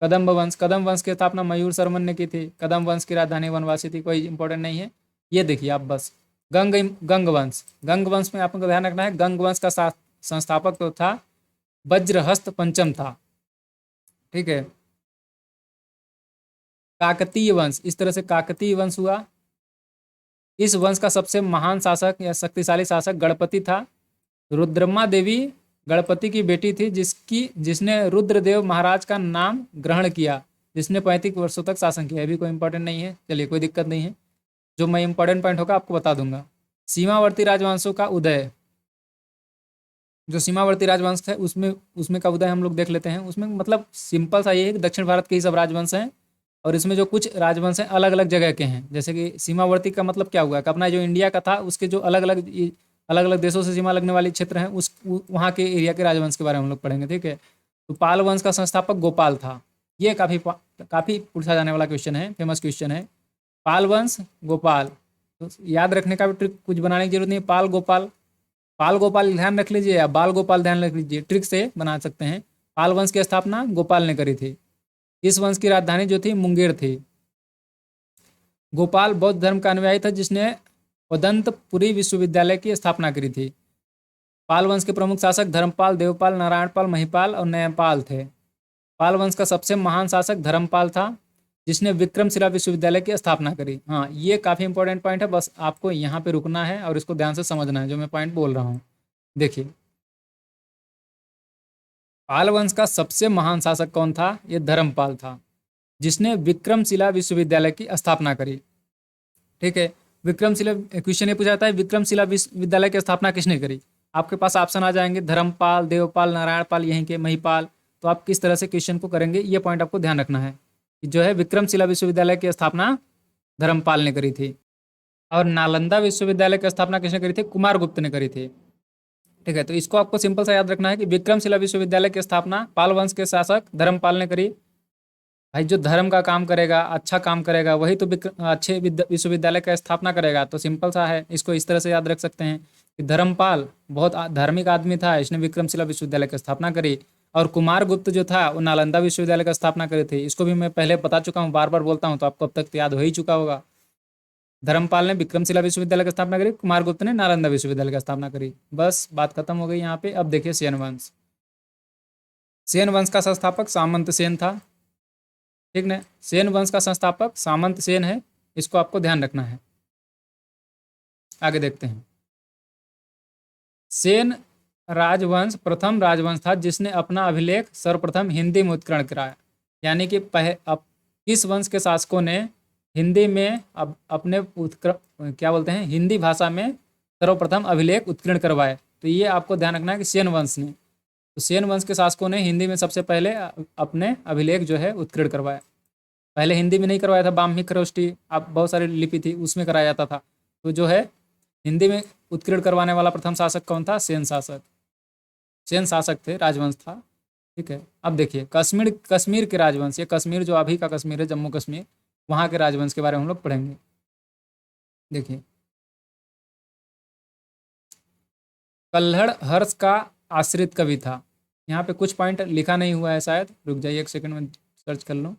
कदम्ब वंश की स्थापना मयूर शर्मन ने की थी। कदम्ब वंश की राजधानी वनवासी थी, कोई इंपॉर्टेंट नहीं है। ये देखिए आप बस, गंग वंश में आपको ध्यान रखना है, गंग वंश का संस्थापक तो था वज्रहस्त पंचम था। ठीक है, काकतीय वंश, इस तरह से काकतीय वंश हुआ। इस वंश का सबसे महान शासक या शक्तिशाली शासक गणपति था। रुद्रमा देवी गणपति की बेटी थी, जिसने रुद्रदेव महाराज का नाम ग्रहण किया, जिसने 35 वर्षों तक शासन किया। अभी कोई इंपॉर्टेंट नहीं है, चलिए कोई दिक्कत नहीं है, जो मैं इंपॉर्टेंट पॉइंट होगा आपको बता दूंगा। सीमावर्ती राजवंशों का उदय, जो सीमावर्ती राजवंश है उसमें का उदय हम लोग देख लेते हैं। उसमें मतलब सिंपल सा ये है कि दक्षिण भारत के ही सब राजवंश हैं, और इसमें जो कुछ राजवंश हैं अलग अलग जगह के हैं। जैसे कि सीमावर्ती का मतलब क्या हुआ कि अपना जो इंडिया का था, उसके जो अलग अलग देशों से सीमा लगने वाले क्षेत्र हैं, वहाँ के एरिया के राजवंश के बारे में हम लोग पढ़ेंगे। ठीक है, तो पाल वंश का संस्थापक गोपाल था। ये काफ़ी पूछा जाने वाला क्वेश्चन है, फेमस क्वेश्चन है। पाल वंश, गोपाल, तो याद रखने का भी ट्रिक कुछ बनाने की जरूरत नहीं है। पाल गोपाल ध्यान रख लीजिए, या बाल गोपाल ध्यान रख लीजिए, ट्रिक से बना सकते हैं। पाल वंश की स्थापना गोपाल ने करी थी। इस वंश की राजधानी जो थी मुंगेर थी। गोपाल बौद्ध धर्म का अनुयायी था, जिसने उदंतपुरी विश्वविद्यालय की स्थापना करी थी। पाल वंश के प्रमुख शासक धर्मपाल, देवपाल, नारायणपाल, महिपाल और न्यायपाल थे। पाल वंश का सबसे महान शासक धर्मपाल था। जिसने विक्रमशिला विश्वविद्यालय की स्थापना करी। हाँ, ये काफ़ी इंपॉर्टेंट पॉइंट है, बस आपको यहाँ पे रुकना है और इसको ध्यान से समझना है जो मैं पॉइंट बोल रहा हूँ। देखिए, पाल वंश का सबसे महान शासक कौन था? ये धर्मपाल था, जिसने विक्रमशिला विश्वविद्यालय की स्थापना करी। ठीक है, विक्रमशिला क्वेश्चन ये पूछा जाता है, विक्रमशिला विश्वविद्यालय की स्थापना किसने करी? आपके पास ऑप्शन आ जाएंगे, धर्मपाल, देवपाल, नारायण पाल, यहीं के महिपाल। तो आप किस तरह से क्वेश्चन को करेंगे, ये पॉइंट आपको ध्यान रखना है कि जो है विक्रमशिला विश्वविद्यालय की स्थापना धर्मपाल ने करी थी, और नालंदा विश्वविद्यालय की स्थापना किसने करी थी? कुमारगुप्त ने करी थी। ठीक है, तो इसको आपको सिंपल सा याद रखना है कि विक्रमशिला विश्वविद्यालय की स्थापना पाल वंश के शासक धर्मपाल ने करी। भाई, जो धर्म का काम करेगा, अच्छा काम करेगा, वही तो अच्छे विश्वविद्यालय का स्थापना करेगा। तो सिंपल सा है, इसको इस तरह से याद रख सकते हैं कि धर्मपाल बहुत धार्मिक आदमी था, इसने विक्रमशिला विश्वविद्यालय की स्थापना करी। और कुमारगुप्त जो था वो नालंदा विश्वविद्यालय का स्थापना करे थे। इसको भी मैं पहले बता चुका हूँ, बार बार बोलता हूँ, तो आपको अब तक तो याद हो ही चुका होगा। धर्मपाल ने विक्रमशिला विश्वविद्यालय की स्थापना करी, कुमारगुप्त ने नालंदा विश्वविद्यालय की स्थापना करी। बस बात खत्म हो गई यहाँ पे। अब देखिए सेन वंश। सेन वंश का संस्थापक सामंत सेन था। ठीक ना, सेन वंश का संस्थापक सामंत सेन है, इसको आपको ध्यान रखना है। आगे देखते हैं। सेन राजवंश प्रथम राजवंश था जिसने अपना अभिलेख सर्वप्रथम हिंदी में उत्कीर्ण कराया। यानी कि अब किस वंश के शासकों ने हिंदी में अपने क्या बोलते हैं, हिंदी भाषा में सर्वप्रथम अभिलेख उत्कीर्ण करवाए? तो ये आपको ध्यान रखना है कि सेन वंश ने। तो सेन वंश के शासकों ने हिंदी में सबसे पहले अपने अभिलेख जो है उत्कीर्ण करवाया। पहले हिंदी में नहीं करवाया था, ब्राह्मी खरोष्टी आप बहुत सारी लिपि थी उसमें कराया जाता था। तो जो है हिंदी में उत्कीर्ण करवाने वाला प्रथम शासक कौन था? सेन शासक। सेन शासक थे, राजवंश था। ठीक है, अब देखिए कश्मीर के राजवंश, ये कश्मीर जो अभी का कश्मीर है, जम्मू कश्मीर, वहाँ के राजवंश के बारे में हम लोग पढ़ेंगे। देखिए, कल्हड़ हर्ष का आश्रित कवि था। यहाँ पे कुछ पॉइंट लिखा नहीं हुआ है शायद, रुक जाइए एक सेकंड में सर्च कर लो।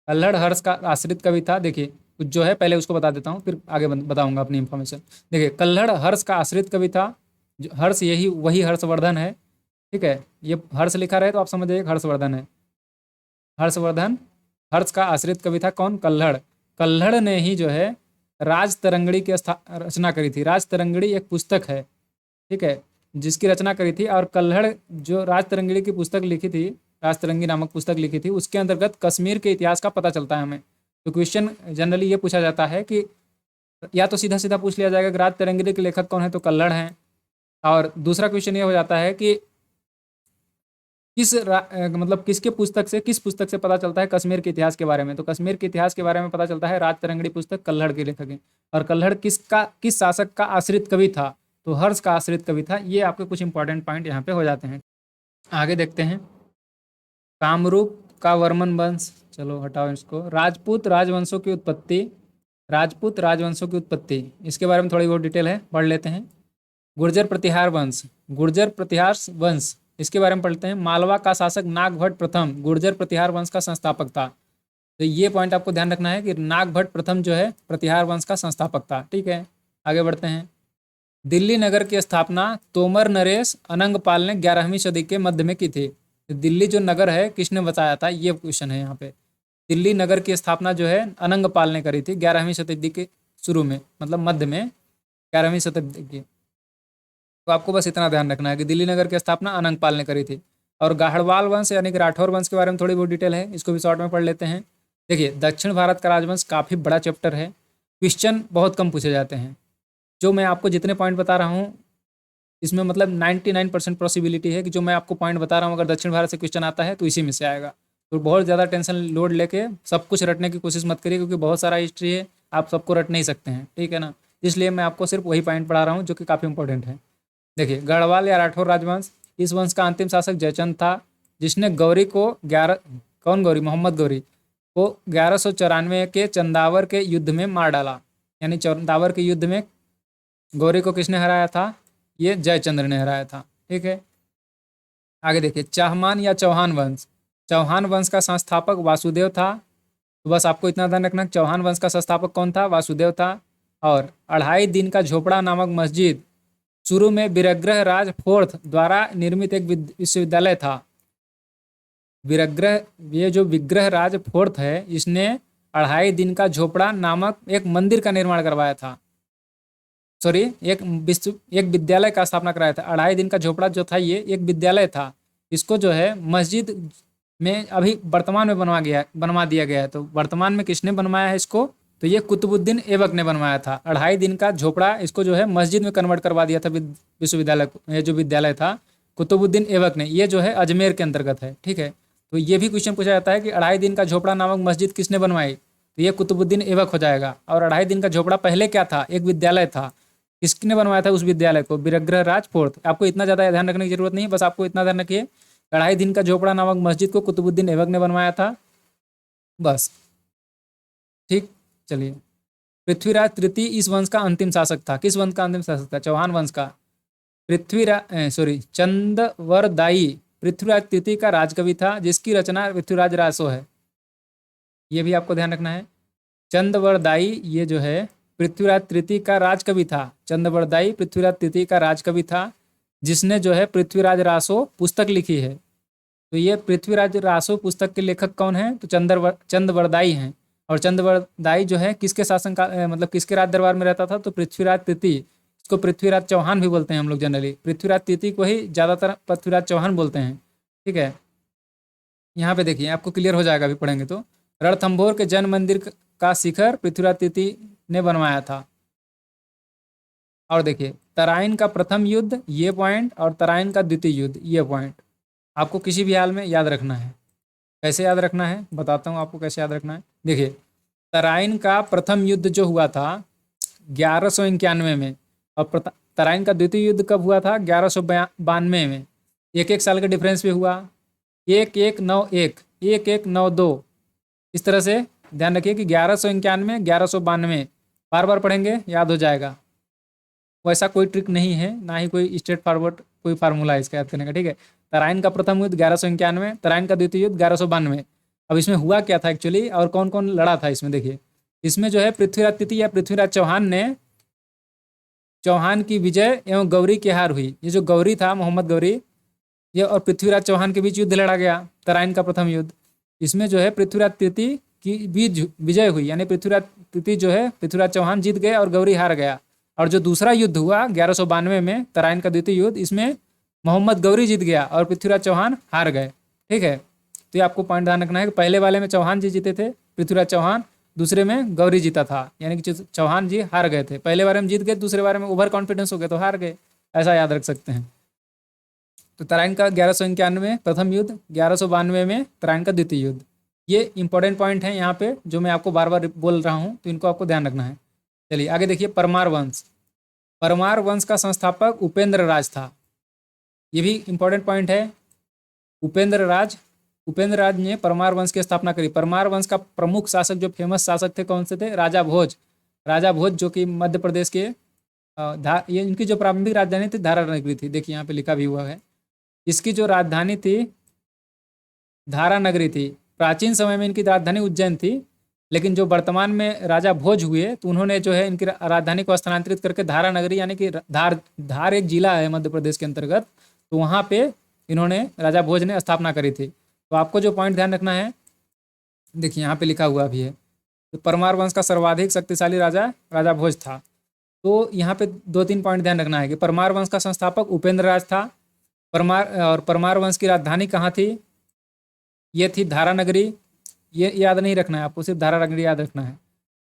कल्हड़ हर्ष का आश्रित कवि था। देखिए कुछ जो है पहले उसको बता देता हूँ, फिर आगे बताऊंगा अपनी इंफॉर्मेशन। देखिए, कल्हड़ हर्ष का आश्रित कवि था। जो हर्ष यही वही हर्षवर्धन है। ठीक है, ये हर्ष लिखा रहे तो आप समझ जाइए हर्षवर्धन है। हर्षवर्धन हर्ष का आश्रित कवि था। कौन? कल्हड़। कल्हड़ ने ही जो है राज तरंगड़ी की रचना करी थी। राज तरंगड़ी एक पुस्तक है, ठीक है, जिसकी रचना करी थी। और कल्हड़ जो राज तरंगड़ी की पुस्तक लिखी थी, राज तरंगी नामक पुस्तक लिखी थी, उसके अंतर्गत कश्मीर के इतिहास का पता चलता है हमें। तो क्वेश्चन जनरली ये पूछा जाता है कि या तो सीधा सीधा पूछ लिया जाएगा कि राज तरंगड़ी के लेखक कौन है, तो कल्हड़ हैं। और दूसरा क्वेश्चन ये हो जाता है कि मतलब किसके पुस्तक से, किस पुस्तक से पता चलता है कश्मीर के इतिहास के बारे में? तो कश्मीर के इतिहास के बारे में पता चलता है राज तरंगड़ी पुस्तक कल्हड़ के लेखक हैं। और कल्हड़ किस शासक का आश्रित कवि था? तो हर्ष का आश्रित कवि था। ये आपके कुछ इंपॉर्टेंट पॉइंट यहाँ पे हो जाते हैं। आगे देखते हैं। कामरूप का वर्मन वंश, चलो हटाओ इसको। राजपूत राजवंशों की उत्पत्ति, राजपूत राजवंशों की उत्पत्ति, इसके बारे में थोड़ी बहुत डिटेल है, पढ़ लेते हैं। गुर्जर प्रतिहार वंश, गुर्जर प्रतिहार वंश, इसके बारे में पढ़ते हैं। मालवा का शासक नागभट्ट प्रथम गुर्जर प्रतिहार वंश का संस्थापक था। तो ये पॉइंट आपको ध्यान रखना है कि नागभट्ट प्रथम जो है प्रतिहार वंश का संस्थापक था। ठीक है, आगे बढ़ते हैं। दिल्ली नगर की स्थापना तोमर नरेश अनंगपाल ने 11वीं सदी के मध्य में की थी। तो दिल्ली जो नगर है किसने बचाया था, ये क्वेश्चन है यहाँ पे। दिल्ली नगर की स्थापना जो है अनंगपाल ने करी थी 11वीं शताब्दी के शुरू में, मतलब मध्य में 11वीं शताब्दी की। तो आपको बस इतना ध्यान रखना है कि दिल्ली नगर की स्थापना अनंगपाल ने करी थी। और गाहड़वाल वंश यानी कि राठौर वंश के बारे में थोड़ी बहुत डिटेल है, इसको भी शॉर्ट में पढ़ लेते हैं। देखिए, दक्षिण भारत का राजवंश काफ़ी बड़ा चैप्टर है, क्वेश्चन बहुत कम पूछे जाते हैं। जो मैं आपको जितने पॉइंट बता रहा हूँ इसमें मतलब 99% पॉसिबिलिटी है कि जो मैं आपको पॉइंट बता रहा हूँ अगर दक्षिण भारत से क्वेश्चन आता है तो इसी में से आएगा। तो बहुत ज़्यादा टेंशन लोड लेके सब कुछ रटने की कोशिश मत करिए, क्योंकि बहुत सारा हिस्ट्री है, आप सबको रट नहीं सकते हैं। ठीक है ना, इसलिए मैं आपको सिर्फ वही पॉइंट पढ़ा रहा हूँ जो कि काफ़ी इंपॉर्टेंट है। देखिए, गढ़वाल या राठौर राजवंश, इस वंश का अंतिम शासक जयचंद था, जिसने गौरी को मोहम्मद गौरी को 1194 के चंदावर के युद्ध में मार डाला। यानी चंदावर के युद्ध में गौरी को किसने हराया था? ये जयचंद्र ने हराया था। ठीक है, आगे देखिए। चाहमान या चौहान वंश, चौहान वंश का संस्थापक वासुदेव था। तो बस आपको इतना ध्यान रखना, चौहान वंश का संस्थापक कौन था? वासुदेव था। और 2.5 दिन का झोपड़ा नामक मस्जिद शुरू में वीरग्रह राज फोर्थ द्वारा निर्मित एक विश्वविद्यालय था। विरग्रह, ये जो विग्रह राज फोर्थ है, इसने 2.5 दिन का झोपड़ा नामक एक मंदिर का निर्माण करवाया था। सॉरी, एक विद्यालय का स्थापना कराया था। 2.5 दिन का झोपड़ा जो था ये एक विद्यालय था। इसको जो है मस्जिद में अभी वर्तमान में बनवा दिया गया है। तो वर्तमान में किसने बनवाया है इसको? तो ये कुतुबुद्दीन ऐबक ने बनवाया था। 2.5 दिन का झोपड़ा इसको जो है मस्जिद में कन्वर्ट करवा दिया था विश्वविद्यालय ये जो विद्यालय था कुतुबुद्दीन ऐबक ने। ये जो है अजमेर के अंतर्गत है, ठीक है। तो ये भी क्वेश्चन पूछा जाता है कि 2.5 दिन का झोपड़ा नामक मस्जिद किसने बनवाई? तो ये कुतुबुद्दीन ऐबक हो जाएगा। और 2.5 दिन का झोपड़ा पहले क्या था? एक विद्यालय था। किसने बनवाया था उस विद्यालय को? विरग्रह राज फोर्थ। आपको इतना ज़्यादा ध्यान रखने की जरूरत नहीं है, बस आपको इतना ध्यान रखिए 2.5 दिन का झोपड़ा नामक मस्जिद को कुतुबुद्दीन ऐबक ने बनवाया था, बस। ठीक, चलिए। पृथ्वीराज तृतीय इस वंश का अंतिम शासक था। किस वंश का अंतिम शासक था? चौहान वंश का। चंदवरदायी पृथ्वीराज तृतीय का राजकवि था, जिसकी रचना पृथ्वीराज रासो है। ये भी आपको ध्यान रखना है। चंदवरदायी ये जो है पृथ्वीराज तृतीय का राजकवि था। चंदवरदायी पृथ्वीराज तृतीय का राजकवि था, जिसने जो है पृथ्वीराज रासो पुस्तक लिखी है। तो ये पृथ्वीराज रासो पुस्तक के लेखक कौन है? तो चंदवरदायी हैं। और चंदवरदायी जो है किसके शासन का मतलब किसके राज दरबार में रहता था? तो पृथ्वीराज तृतीय। इसको पृथ्वीराज चौहान भी बोलते हैं हम लोग जनरली। पृथ्वीराज तृतीय को ही ज़्यादातर पृथ्वीराज चौहान बोलते हैं, ठीक है। यहाँ पे देखिए, आपको क्लियर हो जाएगा अभी पढ़ेंगे तो। रणथंभौर के जैन मंदिर का शिखर पृथ्वीराज तृतीय ने बनवाया था। और देखिए, तराइन का प्रथम युद्ध ये पॉइंट, और तराइन का द्वितीय युद्ध ये पॉइंट आपको किसी भी हाल में याद रखना है। कैसे याद रखना है बताता हूँ आपको कैसे याद रखना है। देखिए, तराइन का प्रथम युद्ध जो हुआ था 1191 में, और तराइन का द्वितीय युद्ध कब हुआ था? 1192 में। 1-1 साल के डिफरेंस पे हुआ। 1191, 1192, इस तरह से ध्यान रखिए कि 1191, 1192 बार बार पढ़ेंगे, याद हो जाएगा। वैसा कोई ट्रिक नहीं है, ना ही कोई स्ट्रेट फॉरवर्ड कोई फार्मूला है इसका याद करने का, ठीक है। तराइन का प्रथम युद्ध 1191, तराइन का द्वितीय युद्ध 1192। अब इसमें हुआ क्या था एक्चुअली, और कौन कौन लड़ा था इसमें? देखिए, इसमें जो है पृथ्वीराज तृतीय या पृथ्वीराज चौहान की विजय एवं गौरी की हार हुई। ये जो गौरी था, मोहम्मद गौरी, ये और पृथ्वीराज चौहान के बीच युद्ध लड़ा गया, तराइन का प्रथम युद्ध। इसमें जो है पृथ्वीराज तृतीय की बीच विजय हुई, यानी पृथ्वीराज तृतीय जो है पृथ्वीराज चौहान जीत गए और गौरी हार गया। और जो दूसरा युद्ध हुआ 1192 में, तराइन का द्वितीय युद्ध, इसमें मोहम्मद गौरी जीत गया और पृथ्वीराज चौहान हार गए, ठीक है। तो ये आपको पॉइंट ध्यान रखना है कि पहले वाले में चौहान जी जीते थे, पृथ्वीराज चौहान, दूसरे में गौरी जीता था, यानी कि चौहान जी हार गए थे। पहले बारे में जीत गए, दूसरे बारे में ओवर कॉन्फिडेंस हो गए तो हार गए, ऐसा याद रख सकते हैं। तो तराइन का 1191 प्रथम युद्ध, 1192 में तराइन का द्वितीय युद्ध। ये इंपॉर्टेंट पॉइंट है यहाँ पे जो मैं आपको बार बार बोल रहा हूँ, तो इनको आपको ध्यान रखना है। चलिए आगे देखिए, परमार वंश। परमार वंश का संस्थापक उपेंद्र राज था। ये भी इंपॉर्टेंट पॉइंट है। उपेंद्र राज ने परमार वंश की स्थापना करी। परमार वंश का प्रमुख शासक जो फेमस शासक थे कौन से थे? राजा भोज जो कि मध्य प्रदेश के ये इनकी जो प्रारंभिक राजधानी थी धारा नगरी थी। देखिए यहाँ पे लिखा भी हुआ है, इसकी जो राजधानी थी धारा नगरी थी। प्राचीन समय में इनकी राजधानी उज्जैन थी, लेकिन जो वर्तमान में राजा भोज हुए तो उन्होंने जो है इनकी राजधानी को स्थानांतरित करके धारा नगरी, यानी कि धार एक जिला है मध्य प्रदेश के अंतर्गत, तो वहाँ पे इन्होंने राजा भोज ने स्थापना करी थी। तो आपको जो पॉइंट ध्यान रखना है, देखिए यहाँ पे लिखा हुआ भी है, तो परमार वंश का सर्वाधिक शक्तिशाली राजा भोज था। तो यहाँ पे 2-3 पॉइंट ध्यान रखना है कि परमार वंश का संस्थापक उपेंद्र राज था। परमार वंश की राजधानी कहाँ थी? ये थी धारा नगरी। ये याद नहीं रखना है आपको, सिर्फ धारा नगरी याद रखना है।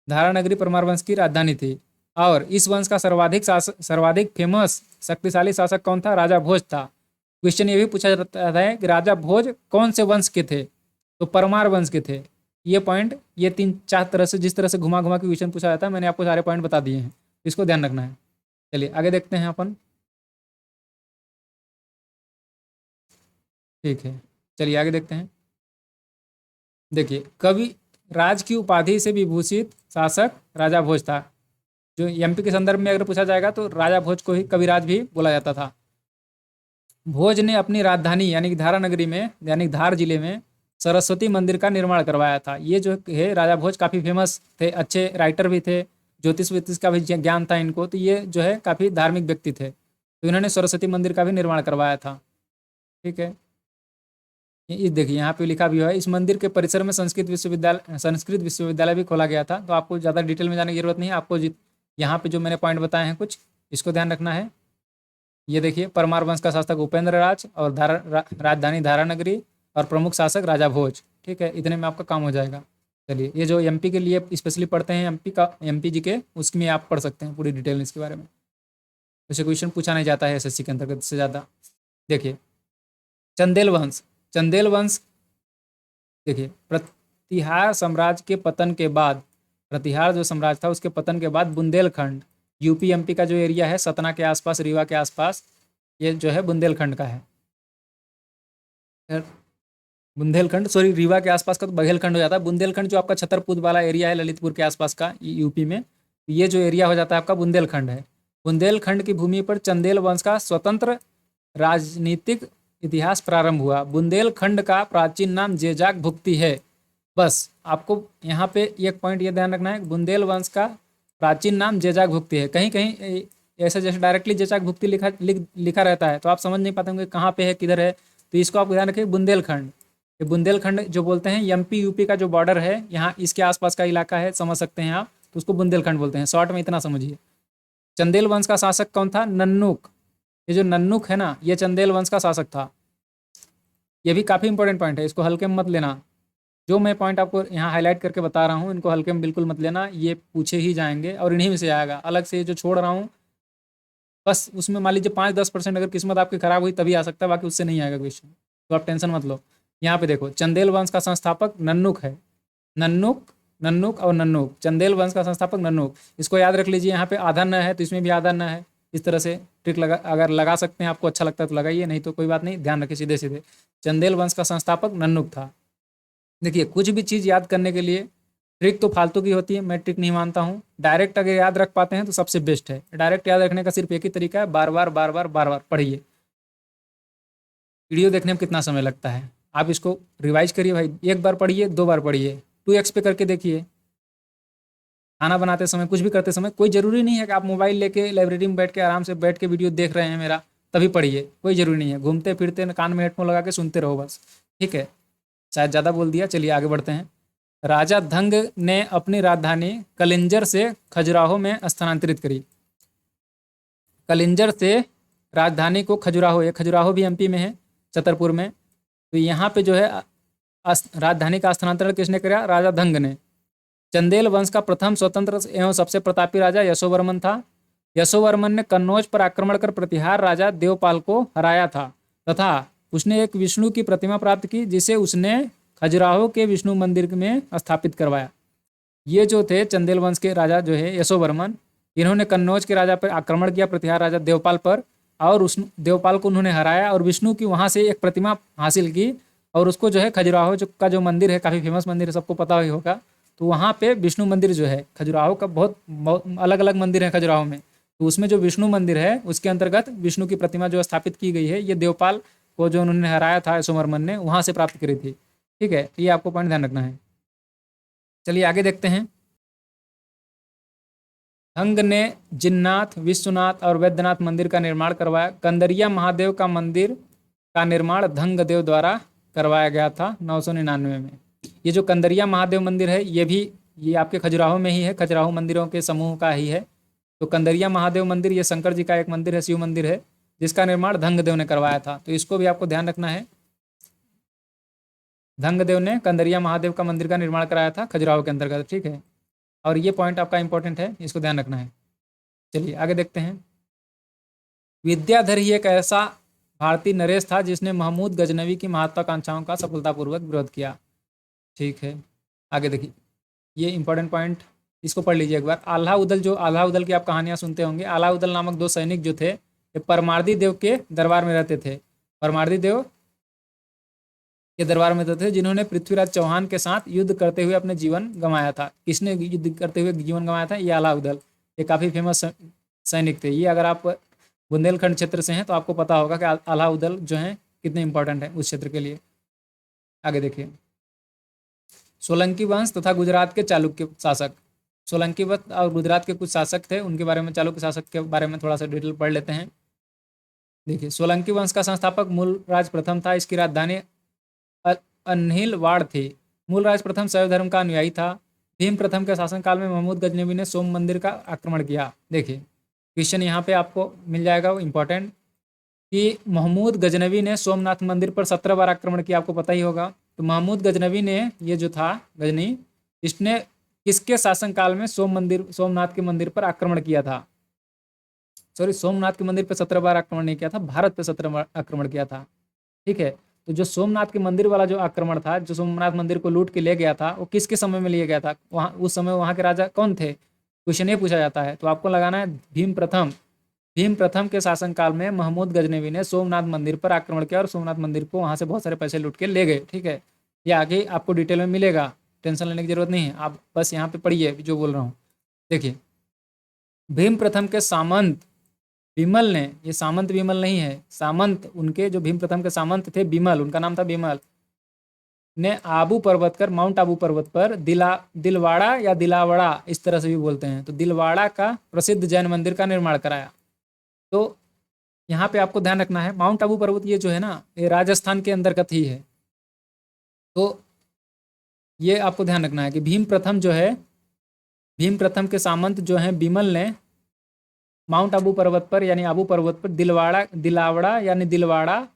धारा नगरी परमार वंश की राजधानी थी। और इस वंश का सर्वाधिक फेमस शक्तिशाली शासक कौन था? राजा भोज था। क्वेश्चन ये भी पूछा जाता है कि राजा भोज कौन से वंश के थे? तो परमार वंश के थे। ये पॉइंट, ये 3-4 तरह से जिस तरह से घुमा घुमा के क्वेश्चन पूछा जाता है, मैंने आपको सारे पॉइंट बता दिए हैं, इसको ध्यान रखना है। चलिए आगे देखते हैं अपन, ठीक है। चलिए आगे देखते हैं। देखिए, कवि राज की उपाधि से विभूषित शासक राजा भोज था। जो एमपी के संदर्भ में अगर पूछा जाएगा तो राजा भोज को ही कविराज भी बोला जाता था। भोज ने अपनी राजधानी यानी कि धारा नगरी में, यानी धार जिले में सरस्वती मंदिर का निर्माण करवाया था। ये जो है राजा भोज काफ़ी फेमस थे, अच्छे राइटर भी थे, ज्योतिष का भी ज्ञान था इनको, तो ये जो है काफ़ी धार्मिक व्यक्ति थे। तो इन्होंने सरस्वती मंदिर का भी निर्माण करवाया था, ठीक है। इस देखिए यहाँ पे लिखा भी हुआ है, इस मंदिर के परिसर में संस्कृत विश्वविद्यालय भी खोला गया था। तो आपको ज़्यादा डिटेल में जाने की जरूरत नहीं है, आपको यहाँ पे जो मैंने पॉइंट बताए हैं कुछ, इसको ध्यान रखना है। ये देखिए, परमार वंश का शासक उपेंद्र राज और राजधानी धारानगरी और प्रमुख शासक राजा भोज। ठीक है, इतने में आपका काम हो जाएगा। चलिए, ये जो एमपी के लिए स्पेशली पढ़ते हैं, एमपी जी के, उसमें आप पढ़ सकते हैं पूरी डिटेल इसके बारे में। वैसे क्वेश्चन पूछा नहीं जाता है एसएससी के अंतर्गत से ज़्यादा। देखिए, चंदेल वंश। चंदेल वंश देखिए, प्रतिहार साम्राज्य के पतन के बाद, प्रतिहार जो साम्राज्य था उसके पतन के बाद बुंदेलखंड, यूपी एमपी का जो एरिया है सतना के आसपास, रीवा के आसपास, ये जो है बुंदेलखंड का है। बुंदेलखंड, सॉरी, रीवा के आसपास का तो बघेलखंड हो जाता है। बुंदेलखंड जो आपका छतरपुर वाला एरिया है ललितपुर के आसपास का यूपी में, ये जो एरिया हो जाता है आपका बुंदेलखंड है। बुंदेलखंड की भूमि पर चंदेल वंश का स्वतंत्र राजनीतिक इतिहास प्रारंभ हुआ। बुंदेलखंड का प्राचीन नाम जेजाक भुक्ति है। बस आपको यहाँ पे एक पॉइंट ये ध्यान रखना है, बुंदेल वंश का प्राचीन नाम जेजाक भुक्ति है। कहीं कहीं ऐसा जैसे डायरेक्टली जेजाक भुक्ति लिखा रहता है तो आप समझ नहीं पाते होंगे कहाँ पे है, किधर है। तो इसको आप ध्यान रखिए, बुंदेलखंड। ये बुंदेलखंड जो बोलते हैं, एमपी यूपी का जो बॉर्डर है, यहाँ इसके आसपास का इलाका है, समझ सकते हैं आप, तो उसको बुंदेलखंड बोलते हैं। शॉर्ट में इतना समझिए। चंदेल वंश का शासक कौन था? नन्नुक। ये जो नन्नुक है ना, ये चंदेल वंश का शासक था। ये भी काफ़ी इंपॉर्टेंट पॉइंट है, इसको हल्के में मत लेना। जो मैं पॉइंट आपको यहाँ हाईलाइट करके बता रहा हूँ, इनको हल्के में बिल्कुल मत लेना, ये पूछे ही जाएंगे और इन्हीं में से आएगा। अलग से जो छोड़ रहा हूँ, बस उसमें मान लीजिए 5-10% अगर किस्मत आपकी खराब हुई तभी आ सकता है, बाकी उससे नहीं आएगा क्वेश्चन, तो आप टेंशन मत लो। यहाँ पे देखो, चंदेल वंश का संस्थापक नन्नुक है। नन्नुक और नन्नुक, चंदेल वंश का संस्थापक नन्नुक। इसको याद रख लीजिए। यहाँ पे आधा न है तो इसमें भी आधा न है। इस तरह से ट्रिक अगर लगा सकते हैं, आपको अच्छा लगता है तो लगाइए, नहीं तो कोई बात नहीं, ध्यान रखिए सीधे सीधे। चंदेल वंश का संस्थापक नन्नुक था। देखिए, कुछ भी चीज़ याद करने के लिए ट्रिक तो फालतू की होती है, मैं ट्रिक नहीं मानता हूँ। डायरेक्ट अगर याद रख पाते हैं तो सबसे बेस्ट है। डायरेक्ट याद रखने का सिर्फ एक ही तरीका है, बार बार पढ़िए। वीडियो देखने में कितना समय लगता है, आप इसको रिवाइज करिए भाई। एक बार पढ़िए, 2 बार पढ़िए, 2x पे करके देखिए। खाना बनाते समय, कुछ भी करते समय, कोई ज़रूरी नहीं है कि आप मोबाइल लेके लाइब्रेरी में बैठ के आराम से बैठ के वीडियो देख रहे हैं मेरा तभी पढ़िए, कोई ज़रूरी नहीं है। घूमते फिरते कान में हेडफोन लगा के सुनते रहो बस, ठीक है। शायद ज़्यादा बोल दिया, चलिए आगे बढ़ते हैं। राजा धंग ने अपनी राजधानी कलिंजर से खजुराहो में स्थानांतरित करी। कलिंजर से राजधानी को खजुराहो, ये खजुराहो भी एमपी में है, छतरपुर में। तो यहाँ पे जो है राजधानी का स्थानांतरण किसने किया? राजा धंग ने। चंदेल वंश का प्रथम स्वतंत्र एवं सबसे प्रतापी राजा यशोवर्मन था। यशोवर्मन ने कन्नौज पर आक्रमण कर प्रतिहार राजा देवपाल को हराया था तथा उसने एक विष्णु की प्रतिमा प्राप्त की, जिसे उसने खजुराहो के विष्णु मंदिर में स्थापित करवाया। ये जो थे चंदेल वंश के राजा जो है यशोवर्मन, इन्होंने कन्नौज के राजा पर आक्रमण किया, प्रतिहार राजा देवपाल पर, और उस देवपाल को उन्होंने हराया और विष्णु की वहाँ से एक प्रतिमा हासिल की और उसको जो है खजुराहो का जो मंदिर है, काफ़ी फेमस मंदिर है, सबको पता ही होगा। तो वहाँ पे विष्णु मंदिर जो है खजुराहो का, बहुत अलग अलग मंदिर है खजुराहो में, तो उसमें जो विष्णु मंदिर है उसके अंतर्गत विष्णु की प्रतिमा जो स्थापित की गई है, ये देवपाल को जो उन्होंने हराया था यशोवर्मन ने, वहाँ से प्राप्त करी थी। ठीक है, ये आपको पॉइंट ध्यान रखना है। चलिए आगे देखते हैं। धंग ने जिन्नाथ, विश्वनाथ और वैद्यनाथ मंदिर का निर्माण करवाया। कंदरिया महादेव का मंदिर का निर्माण धंगदेव द्वारा करवाया गया था 999 में। ये जो कंदरिया महादेव मंदिर है, ये आपके खजुराहो में ही है, खजुराहो मंदिरों के समूह का ही है। तो कंदरिया महादेव मंदिर, ये शंकर जी का एक मंदिर है, शिव मंदिर है, जिसका निर्माण धंगदेव ने करवाया था। तो इसको भी आपको ध्यान रखना है। धंगदेव ने कंदरिया महादेव का मंदिर का निर्माण कराया था खजुराहो के अंतर्गत, ठीक है। और ये पॉइंट आपका इंपॉर्टेंट है, इसको ध्यान रखना है। चलिए आगे देखते हैं। विद्याधर ही एक ऐसा भारतीय नरेश था जिसने महमूद गजनवी की महत्वाकांक्षाओं का सफलतापूर्वक विरोध किया। ठीक है, आगे देखिए, ये इंपॉर्टेंट पॉइंट, इसको पढ़ लीजिए एक बार। आल्हा उदल, जो आल्हा उदल की आप कहानियाँ सुनते होंगे, आल्हा उदल नामक 2 सैनिक जो थे, ये परमार्दी देव के दरबार में रहते थे। परमार्दी देव के दरबार में थे जिन्होंने पृथ्वीराज चौहान के साथ युद्ध करते हुए अपने जीवन गंवाया था। किसने युद्ध करते हुए जीवन गंवाया था? ये आल्हा उदल, ये काफ़ी फेमस सैनिक थे। ये अगर आप बुंदेलखंड क्षेत्र से हैं तो आपको पता होगा कि आल्हा उदल जो हैं कितने इंपॉर्टेंट है उस क्षेत्र के लिए। आगे देखिए, सोलंकी वंश तथा गुजरात के चालुक्य शासक। सोलंकी वंश और गुजरात के कुछ शासक थे, उनके बारे में, चालुक्य शासक के बारे में थोड़ा सा डिटेल पढ़ लेते हैं। देखिए, सोलंकी वंश का संस्थापक मूलराज प्रथम था। इसकी राजधानी अन्हिलवाड़ थी। मूलराज प्रथम शैव धर्म का अनुयायी था। भीम प्रथम के शासनकाल में महमूद गजनवी ने सोम मंदिर का आक्रमण किया। देखिए क्वेश्चन यहाँ पे आपको मिल जाएगा, वो इंपॉर्टेंट, कि महमूद गजनवी ने सोमनाथ मंदिर पर 17 बार आक्रमण किया, आपको पता ही होगा। तो महमूद गजनवी ने, ये जो था गजनी, इसने किसके शासनकाल में सोमनाथ के मंदिर पर आक्रमण किया था? सॉरी, सोमनाथ के मंदिर पर 17 बार आक्रमण नहीं किया था, भारत पर 17 बार आक्रमण किया था। ठीक है, तो जो सोमनाथ के मंदिर वाला जो आक्रमण था, जो सोमनाथ मंदिर को लूट के ले गया था, वो किसके समय में लिया गया था? वहाँ उस समय वहाँ के राजा कौन थे? क्वेश्चन ये पूछा जाता है। तो आपको लगाना है भीम प्रथम। भीम प्रथम के शासनकाल में महमूद गजनवी ने सोमनाथ मंदिर पर आक्रमण किया और सोमनाथ मंदिर को वहाँ से बहुत सारे पैसे लूट के ले गए। ठीक है, ये आगे आपको डिटेल में मिलेगा, टेंशन लेने की जरूरत नहीं है, आप बस यहाँ पे पढ़िए जो बोल रहा हूँ। देखिए, भीम प्रथम के सामंत विमल ने, ये सामंत विमल नहीं है, सामंत उनके जो भीम प्रथम के सामंत थे विमल, उनका नाम था विमल, ने आबू पर्वत कर, माउंट आबू पर्वत पर दिलवाड़ा या दिलावड़ा, इस तरह से भी बोलते हैं, तो दिलवाड़ा का प्रसिद्ध जैन मंदिर का निर्माण कराया। तो यहाँ पे आपको ध्यान रखना है, माउंट आबू पर्वत ये जो है ना, ये राजस्थान के अंतर्गत ही है। तो ये आपको ध्यान रखना है कि भीम प्रथम जो है, भीम प्रथम के सामंत जो हैं विमल ने माउंट आबू पर्वत पर यानी आबू पर्वत पर दिलावड़ा यानी दिलवाड़ा,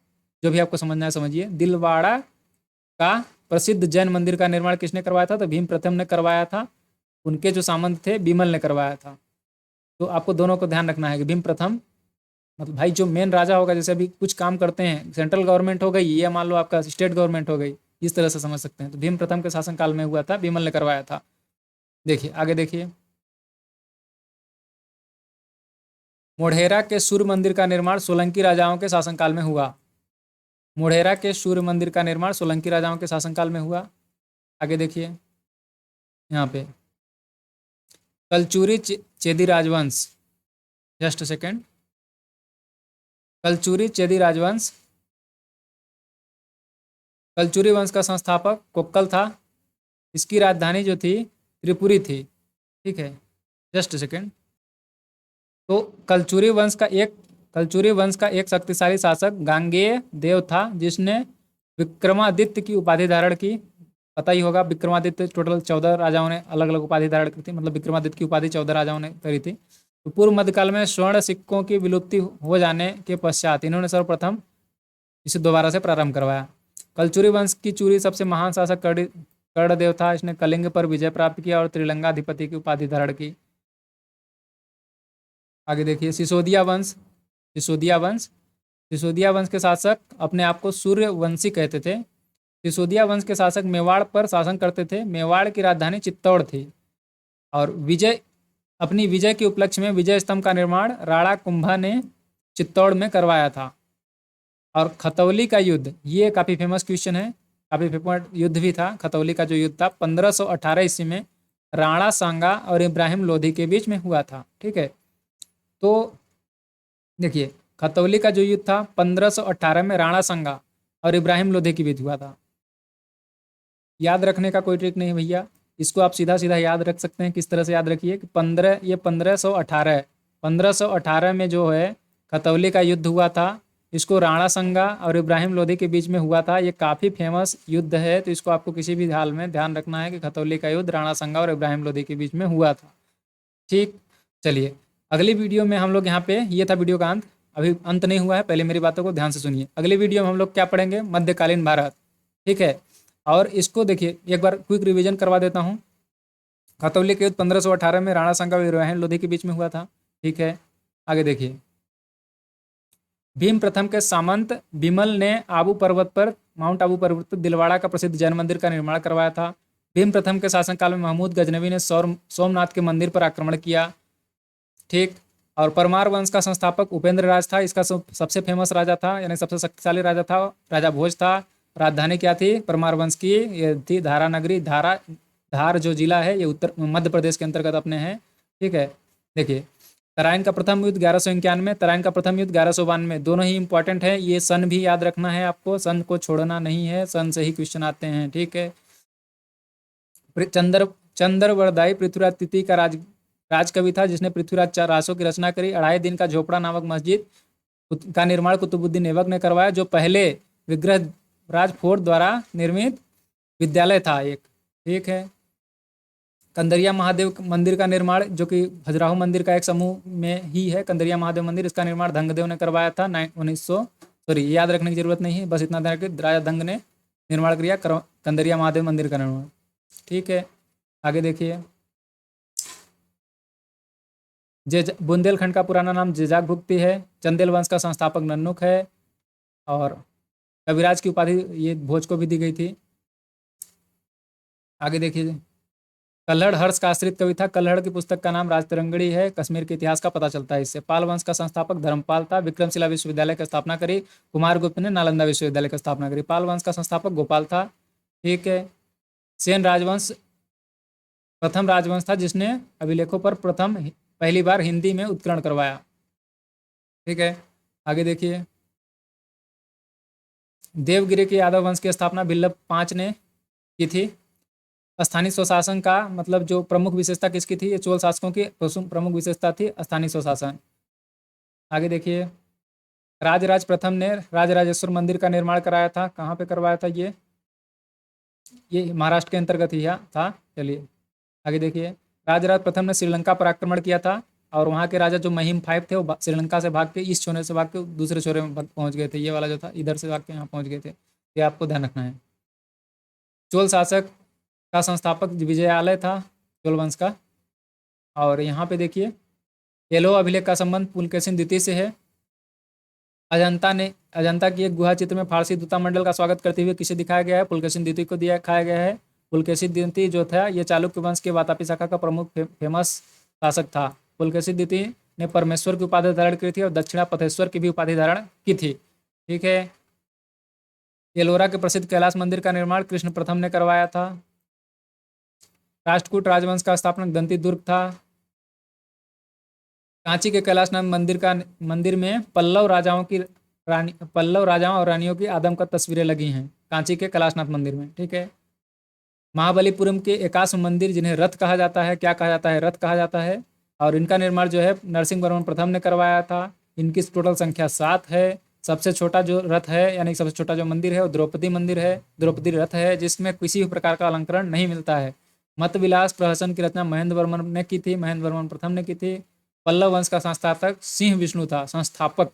जो भी आपको समझना है समझिए, दिलवाड़ा का प्रसिद्ध जैन मंदिर का निर्माण किसने करवाया था? तो भीम प्रथम ने करवाया था। उनके जो सामंत थे विमल ने करवाया था। तो आपको दोनों को ध्यान रखना है कि भीम प्रथम मतलब भाई जो मेन राजा होगा, जैसे अभी कुछ काम करते हैं, सेंट्रल गवर्नमेंट हो गई या मान लो आपका स्टेट गवर्नमेंट हो गई, इस तरह से समझ सकते हैं। तो भीम प्रथम के शासनकाल में हुआ था, विमल ने करवाया था। देखिए आगे देखिए, मोढेरा के सूर्य मंदिर का निर्माण सोलंकी राजाओं के शासनकाल में हुआ। मोढेरा के सूर्य मंदिर का निर्माण सोलंकी राजाओं के शासनकाल में हुआ। आगे देखिए यहाँ पे, कलचुरी चेदी राजवंश, जस्ट सेकेंड, कलचुरी चेदी राजवंश, कलचुरी वंश का संस्थापक कोक्कल था। इसकी राजधानी जो थी त्रिपुरी थी। ठीक है, जस्ट सेकेंड। तो कलचुरी वंश का एक शक्तिशाली शासक गांगेय देव था, जिसने विक्रमादित्य की उपाधि धारण की। पता ही होगा, विक्रमादित्य टोटल 14 राजाओं ने अलग अलग उपाधि धारण की थी, मतलब विक्रमादित्य की उपाधि 14 राजाओं ने करी थी। तो पूर्व मध्यकाल में स्वर्ण सिक्कों की विलुप्ति हो जाने के पश्चात इन्होंने सर्वप्रथम इसे दोबारा से प्रारंभ करवाया। कलचुरी वंश की चूरी सबसे महान शासक कर्णदेव था। इसने कलिंग पर विजय प्राप्त किया और त्रिलंगाधिपति की उपाधि धारण की। आगे देखिए, सिसोदिया वंश। सिसोदिया वंश के शासक अपने आप को सूर्यवंशी कहते थे। सिसोदिया वंश के शासक मेवाड़ पर शासन करते थे। मेवाड़ की राजधानी चित्तौड़ थी और अपनी विजय के उपलक्ष्य में विजय स्तंभ का निर्माण राणा कुंभा ने चित्तौड़ में करवाया था। और खतौली का युद्ध, ये काफ़ी फेमस क्वेश्चन है, काफ़ी फेमस युद्ध भी था। खतौली का जो युद्ध था 1518 ईस्वी में राणा सांगा और इब्राहिम लोधी के बीच में हुआ था। ठीक है, तो देखिए खतौली का जो युद्ध था 1518 में राणा सांगा और इब्राहिम लोधी के बीच हुआ था। याद रखने का कोई ट्रिक नहीं भैया, इसको आप सीधा सीधा याद रख सकते हैं। किस तरह से याद रखिए कि 1518 में जो है खतौली का युद्ध हुआ था, इसको राणा सांगा और इब्राहिम लोधी के बीच में हुआ था। ये काफ़ी फेमस युद्ध है, तो इसको आपको किसी भी हाल में ध्यान रखना है कि खतौली का युद्ध राणा सांगा और इब्राहिम लोधी के बीच में हुआ था। ठीक, चलिए अगली वीडियो में हम लोग यहाँ पे, ये था वीडियो का अंत, अभी अंत नहीं हुआ है, पहले मेरी बातों को ध्यान से सुनिए। अगली वीडियो में हम लोग क्या पढ़ेंगे? मध्यकालीन भारत। ठीक है, और इसको देखिए एक बार क्विक रिवीजन करवा देता हूँ। खतौली के युद्ध 1518 में राणा सांगा और इब्राहिम लोधी के बीच में हुआ था। ठीक है, आगे देखिए, भीम प्रथम के सामंत विमल ने माउंट आबू पर्वत पर दिलवाड़ा का प्रसिद्ध जैन मंदिर का निर्माण करवाया था। भीम प्रथम के शासनकाल में महमूद गजनवी ने सोमनाथ के मंदिर पर आक्रमण किया। ठीक, और परमार वंश का संस्थापक उपेंद्र राज था। इसका सबसे फेमस राजा था, यानी सबसे शक्तिशाली राजा था, राजा भोज था। राजधानी क्या थी परमार वंश की? ये थी धारा नगरी। धार जो जिला है ये उत्तर मध्य प्रदेश के अंतर्गत अपने हैं। ठीक है, देखिए तराइन का प्रथम युद्ध 1191, तराइन का प्रथम युद्ध 1192, दोनों ही इंपॉर्टेंट है। ये सन भी याद रखना है आपको, सन को छोड़ना नहीं है, सन से ही क्वेश्चन आते हैं। ठीक है, चंद्रवरदाई पृथ्वीराज तृतीय का राजकवि था, जिसने पृथ्वीराज रासों की रचना करी। 2.5 दिन का झोपड़ा नामक मस्जिद का निर्माण कुतुबुद्दीन ऐबक ने करवाया, जो पहले विग्रह फोर्ट द्वारा निर्मित विद्यालय था एक। ठीक है। कंदरिया महादेव मंदिर का निर्माण, जो कि खजुराहो मंदिर का एक समूह में ही है कंदरिया महादेव मंदिर, इसका निर्माण धंगदेव ने करवाया था 1900। याद रखने की जरूरत नहीं है, बस इतना ध्यान कि राजा धंग ने निर्माण किया कंदरिया महादेव मंदिर का निर्माण। ठीक है, आगे देखिए। बुंदेलखंड का पुराना नाम जेजाक भुक्ती है। चंदेल वंश का संस्थापक नन्नुक है। और कविराज की उपाधि ये भोज को भी दी गई थी। आगे देखिए। कल्हड़ हर्ष का आश्रित कवि था। कल्हड़ की पुस्तक का नाम राजतरंगिणी है। कश्मीर के इतिहास का पता चलता है इससे। पाल वंश का संस्थापक धर्मपाल था। विक्रमशिला विश्वविद्यालय की स्थापना करी। कुमारगुप्त ने नालंदा विश्वविद्यालय की स्थापना करी। पाल वंश का संस्थापक गोपाल था। ठीक है। सेन राजवंश प्रथम राजवंश था जिसने अभिलेखों पर पहली बार हिंदी में उत्करण करवाया। ठीक है, आगे देखिए। देवगिरी के यादव वंश की स्थापना बिल्लभ पांच ने की थी। स्थानीय स्वशासन का मतलब जो प्रमुख विशेषता किसकी थी? ये चोल शासकों की प्रमुख विशेषता थी स्थानीय स्वशासन। आगे देखिए। राजराज प्रथम ने राजराजेश्वर मंदिर का निर्माण कराया था। कहाँ पे करवाया था ये महाराष्ट्र के अंतर्गत ही था। चलिए आगे देखिए। राजराज प्रथम ने श्रीलंका पर आक्रमण किया था और वहाँ के राजा जो महिम फाइव थे वो श्रीलंका से भाग के इस छोरे से भाग के दूसरे छोरे में पहुँच गए थे। ये वाला जो था इधर से भाग के यहाँ पहुँच गए थे। ये आपको ध्यान रखना है। चोल शासक का संस्थापक विजयालय था चोल वंश का। और यहाँ पे देखिए येलो अभिलेख का संबंध पुलकेशिन द्वितीय से है। अजंता की एक गुहा चित्र में फारसी दूतामंडल का स्वागत करते हुए किसे दिखाया गया है? पुलकेशिन द्वितीय को दिखाया गया है। पुलकेशिन द्वितीय जो था ये चालुक्य वंश के वातापी शाखा का प्रमुख फेमस शासक था। पुलकेशिन द्वितीय ने परमेश्वर की उपाधि धारण की थी और दक्षिणापथेश्वर की भी उपाधि धारण की थी। ठीक है। एलोरा के प्रसिद्ध कैलाश मंदिर का निर्माण कृष्ण प्रथम ने करवाया था। राष्ट्रकूट राजवंश का स्थापना दंती दुर्ग था। कांची के कैलाशनाथ मंदिर में पल्लव राजाओं और रानियों की आदमकद तस्वीरें लगी हैं कांची के कैलाशनाथ मंदिर में। ठीक है। महाबलीपुरम के एकाश्म मंदिर जिन्हें रथ कहा जाता है, क्या कहा जाता है? रथ कहा जाता है। और इनका निर्माण जो है नरसिंह वर्मन प्रथम ने करवाया था। इनकी टोटल संख्या 7 है। सबसे छोटा जो रथ है यानी सबसे छोटा जो मंदिर है वो द्रौपदी मंदिर है, द्रौपदी रथ है, जिसमें किसी भी प्रकार का अलंकरण नहीं मिलता है। मत विलास प्रहसन की रचना महेंद्र वर्मन ने की थी, महेंद्र वर्मन प्रथम ने की थी। पल्लव वंश का संस्थापक सिंह विष्णु था, संस्थापक।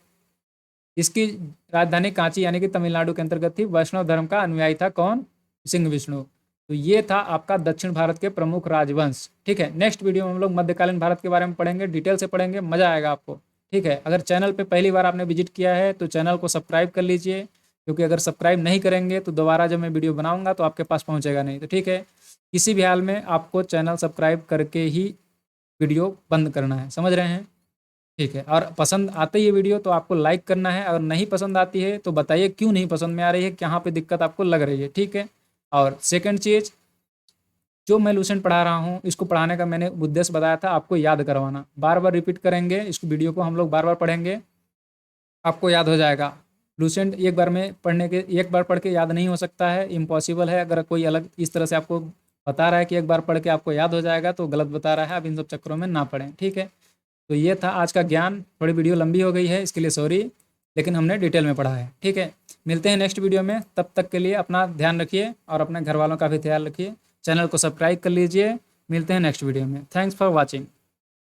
इसकी राजधानी कांची यानी कि तमिलनाडु के अंतर्गत थी। वैष्णव धर्म का अनुयायी था कौन? सिंह विष्णु। तो ये था आपका दक्षिण भारत के प्रमुख राजवंश। ठीक है। नेक्स्ट वीडियो में हम लोग मध्यकालीन भारत के बारे में पढ़ेंगे, डिटेल से पढ़ेंगे, मजा आएगा आपको। ठीक है। अगर चैनल पे पहली बार आपने विजिट किया है तो चैनल को सब्सक्राइब कर लीजिए, क्योंकि अगर सब्सक्राइब नहीं करेंगे तो दोबारा जब मैं वीडियो बनाऊंगा तो आपके पास पहुंचेगा नहीं। तो ठीक है, किसी भी हाल में आपको चैनल सब्सक्राइब करके ही वीडियो बंद करना है, समझ रहे हैं? ठीक है। और पसंद आते ही ये वीडियो तो आपको लाइक करना है। अगर नहीं पसंद आती है तो बताइए क्यों नहीं पसंद में आ रही है, कहाँ पे दिक्कत आपको लग रही है। ठीक है। और सेकंड चीज़, जो मैं लूसेंट पढ़ा रहा हूँ इसको पढ़ाने का मैंने उद्देश्य बताया था आपको याद करवाना। बार बार रिपीट करेंगे इस वीडियो को, हम लोग बार बार पढ़ेंगे, आपको याद हो जाएगा। लूसेंट एक बार पढ़ के याद नहीं हो सकता है, इम्पॉसिबल है। अगर कोई अलग इस तरह से आपको बता रहा है कि एक बार पढ़ के आपको याद हो जाएगा तो गलत बता रहा है। आप इन सब चक्करों में ना पढ़ें। ठीक है। तो ये था आज का ज्ञान। थोड़ी वीडियो लंबी हो गई है, इसके लिए सॉरी, लेकिन हमने डिटेल में पढ़ा है। ठीक है। मिलते हैं नेक्स्ट वीडियो में, तब तक के लिए अपना ध्यान रखिए और अपने घर वालों का भी ख्याल रखिए। चैनल को सब्सक्राइब कर लीजिए। मिलते हैं नेक्स्ट वीडियो में। Thanks for watching.